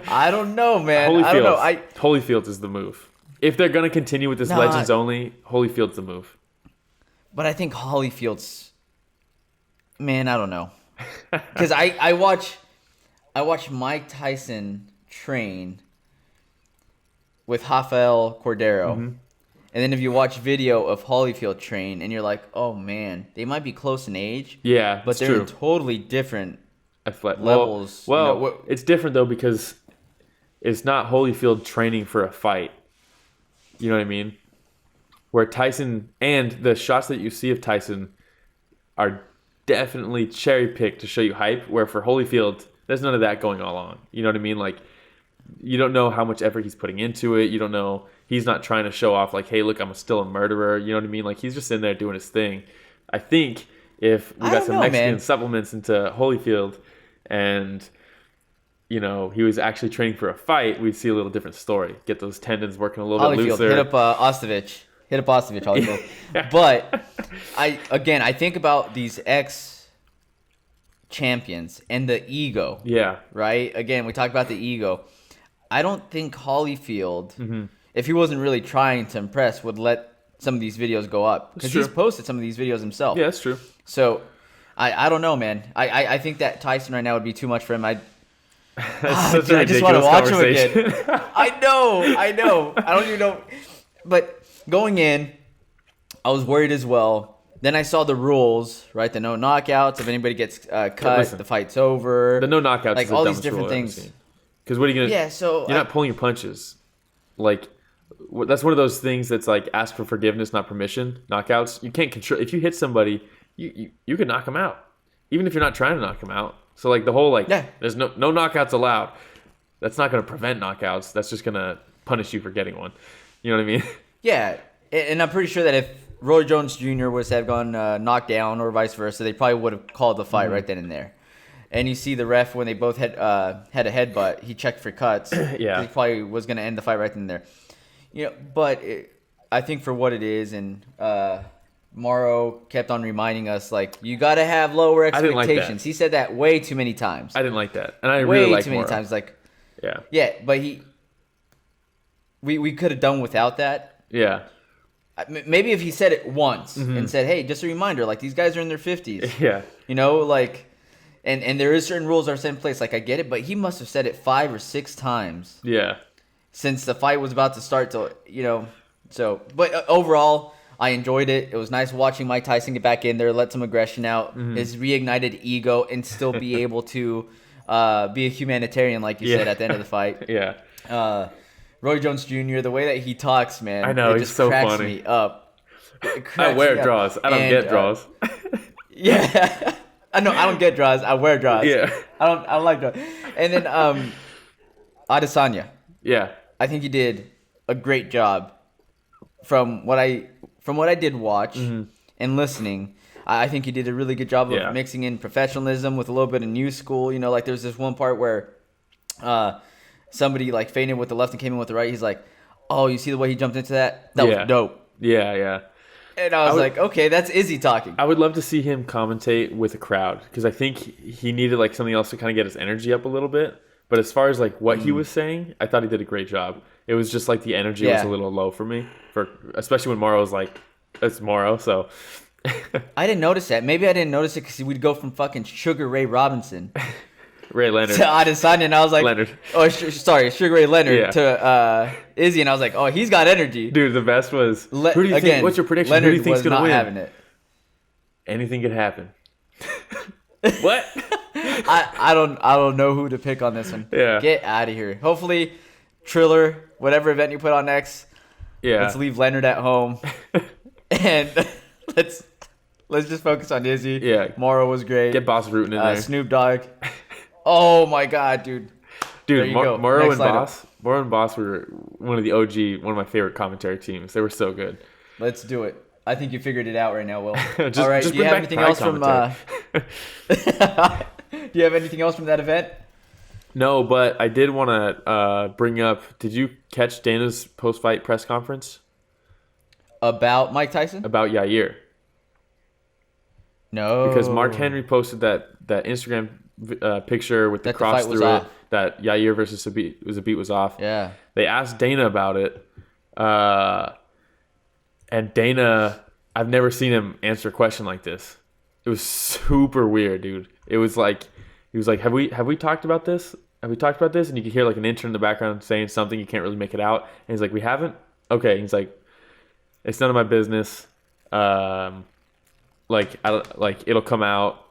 I don't know, man. I don't know. Holyfield's is the move. If they're going to continue with this Legends only, Holyfield's the move. But I think Holyfield's... Man, I don't know. Because I watch Mike Tyson train with Rafael Cordero, And then if you watch video of Holyfield train, and you're like, oh man, they might be close in age. Yeah, but they're true. in totally different Athletic levels. Well, it's different though because it's not Holyfield training for a fight. You know what I mean? Where Tyson and the shots that you see of Tyson are definitely cherry picked to show you hype. Where for Holyfield, there's none of that going on. You know what I mean? Like, you don't know how much effort he's putting into it. You don't know. He's not trying to show off like, hey, look, I'm still a murderer. You know what I mean? Like, he's just in there doing his thing. I think if we got some Mexican supplements into Holyfield and, you know, he was actually training for a fight, we'd see a little different story. Get those tendons working a little bit looser. Hit up Ostovich. Holyfield. But I think about these ex-champions and the ego. Yeah. Right? Again, we talked about the ego. I don't think Holyfield, if he wasn't really trying to impress, would let some of these videos go up. Because he's posted some of these videos himself. Yeah, that's true. So, I don't know, man. I think that Tyson right now would be too much for him. I just want to watch him again. I know. I don't even know. But going in, I was worried as well. Then I saw the rules, right? The no knockouts. If anybody gets cut, the fight's over. The no knockouts, like is all the these different things. Because what are you gonna? Yeah, so you're not pulling your punches. Like, that's one of those things that's like ask for forgiveness, not permission. Knockouts, you can't control. If you hit somebody, you can knock them out, even if you're not trying to knock them out. So like the whole there's no knockouts allowed. That's not gonna prevent knockouts. That's just gonna punish you for getting one. You know what I mean? Yeah, and I'm pretty sure that if Roy Jones Jr. was to have gone knocked down or vice versa, they probably would have called the fight right then and there. And you see the ref when they both had a headbutt, he checked for cuts. Yeah, he probably was going to end the fight right then and there. You know, but I think for what it is, and Morrow kept on reminding us, like, you got to have lower expectations. I didn't like that. He said that way too many times. I didn't like that, and I really like way too many Morrow. times. Like, yeah, but we could have done without that. Yeah. Maybe if he said it once and said, hey, just a reminder, like, these guys are in their 50s. Yeah. You know, like, and there is certain rules that are set in place. Like, I get it, but he must have said it 5 or 6 times. Yeah. Since the fight was about to start to, you know. So, but overall, I enjoyed it. It was nice watching Mike Tyson get back in there, let some aggression out, his reignited ego, and still be able to be a humanitarian, like you said, at the end of the fight. Yeah. Roy Jones Jr., the way that he talks, man, I know, it he's just so cracks funny. me up. I wear draws. I don't get draws. Yeah. I know I don't get draws. I wear draws. Yeah. I don't like draws. And then Adesanya. Yeah. I think he did a great job. From what I did watch and listening, I think he did a really good job of mixing in professionalism with a little bit of new school. You know, like there's this one part where somebody like feinted with the left and came in with the right. He's like, "Oh, you see the way he jumped into that? That was dope." Yeah, yeah. And I was like, "Okay, that's Izzy talking." I would love to see him commentate with a crowd because I think he needed like something else to kind of get his energy up a little bit. But as far as like what he was saying, I thought he did a great job. It was just like the energy was a little low for me, especially when Morrow was like, "It's Morrow." So I didn't notice that. Maybe I didn't notice it because we'd go from fucking Sugar Ray Robinson. Ray Leonard to Adesanya, and I was like, Leonard. Oh, sorry, Sugar Ray Leonard to Izzy, and I was like, oh, he's got energy. Dude, the best was, who do you think, what's your prediction? Leonard who do you think's was going to not win? having it. Anything could happen. What? I don't know who to pick on this one. Yeah. Get out of here. Hopefully, Triller, whatever event you put on next, let's leave Leonard at home. And let's just focus on Izzy. Yeah. Morrow was great. Get Boss rooting in there. Snoop Dogg. Oh my God, dude. Dude, Morrow and Boss were one of the OG, one of my favorite commentary teams. They were so good. Let's do it. I think you figured it out right now, Will. All right, just do you have anything else from Do you have anything else from that event? No, but I did want to bring up, did you catch Dana's post-fight press conference? About Mike Tyson? About Yair. No. Because Mark Henry posted that Instagram picture with the cross through it, that Yair versus Zabit was off. Yeah. They asked Dana about it, and Dana, I've never seen him answer a question like this. It was super weird, dude. It was like, he was like, have we talked about this? Have we talked about this? And you could hear like an intern in the background saying something. You can't really make it out. And he's like, we haven't? Okay. And he's like, it's none of my business. It'll come out.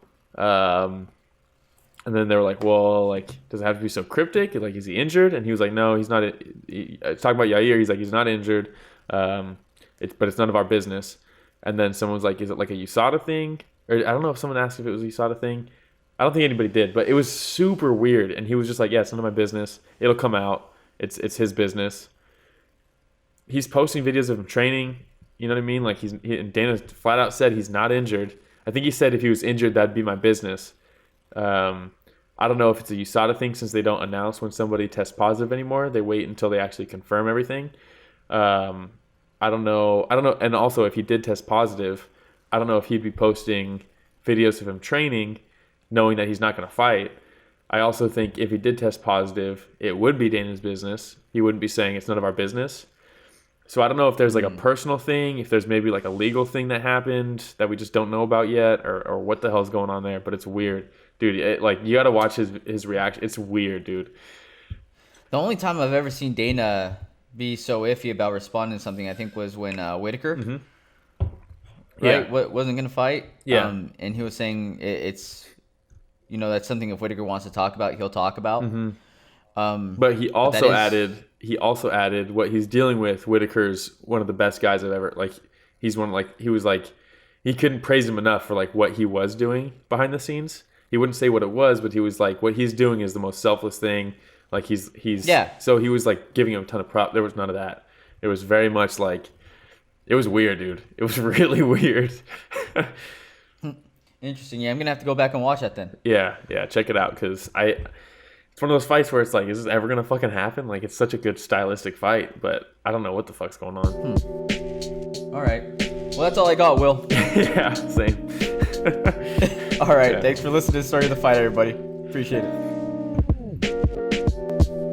And then they were like, well, like, does it have to be so cryptic? Like, is he injured? And he was like, no, he's not. Talking about Yair, he's like, he's not injured. But it's none of our business. And then someone was like, is it like a USADA thing? Or I don't know if someone asked if it was a USADA thing. I don't think anybody did, but it was super weird. And he was just like, yeah, it's none of my business. It'll come out. It's his business. He's posting videos of him training. You know what I mean? Like, and Dana flat out said he's not injured. I think he said if he was injured, that'd be my business. I don't know if it's a USADA thing since they don't announce when somebody tests positive anymore. They wait until they actually confirm everything. I don't know. And also, if he did test positive, I don't know if he'd be posting videos of him training, knowing that he's not going to fight. I also think if he did test positive, it would be Dana's business. He wouldn't be saying it's none of our business. So I don't know if there's like a personal thing, if there's maybe like a legal thing that happened that we just don't know about yet, or what the hell's going on there. But it's weird, dude. You got to watch his reaction. It's weird, dude. The only time I've ever seen Dana be so iffy about responding to something, I think, was when Whitaker, right, wasn't gonna fight. Yeah, and he was saying it's, that's something if Whitaker wants to talk about, he'll talk about. But he also added what he's dealing with. Whitaker's one of the best guys I've ever, like, he's one, like, he was like, he couldn't praise him enough for like what he was doing behind the scenes. He wouldn't say what it was, but he was like, what he's doing is the most selfless thing. Like he's So he was like giving him a ton of prop. There was none of that. It was very much like, it was weird, dude. It was really weird. Interesting. Yeah, I'm gonna have to go back and watch that then. Yeah, check it out, because it's one of those fights where it's like, is this ever gonna fucking happen? Like, it's such a good stylistic fight, but I don't know what the fuck's going on. All right. Well, that's all I got, Will. Yeah, same. All right. Yeah. Thanks for listening to the Story of the Fight, everybody. Appreciate it.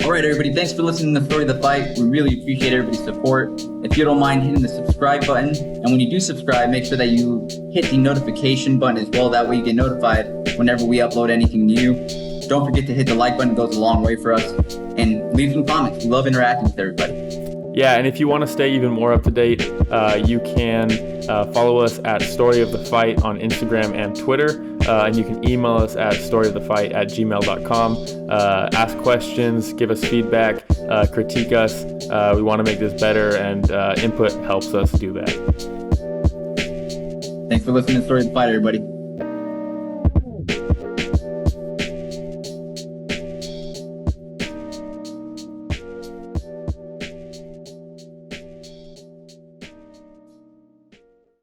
All right, everybody. Thanks for listening to the Story of the Fight. We really appreciate everybody's support. If you don't mind hitting the subscribe button, and when you do subscribe, make sure that you hit the notification button as well. That way you get notified whenever we upload anything new. Don't forget to hit the like button. It goes a long way for us. And leave some comments. We love interacting with everybody. Yeah, and if you want to stay even more up to date, you can follow us at Story of the Fight on Instagram and Twitter. And you can email us at storyofthefight@gmail.com. Ask questions, give us feedback, critique us. We want to make this better, and input helps us do that. Thanks for listening to Story of the Fight, everybody.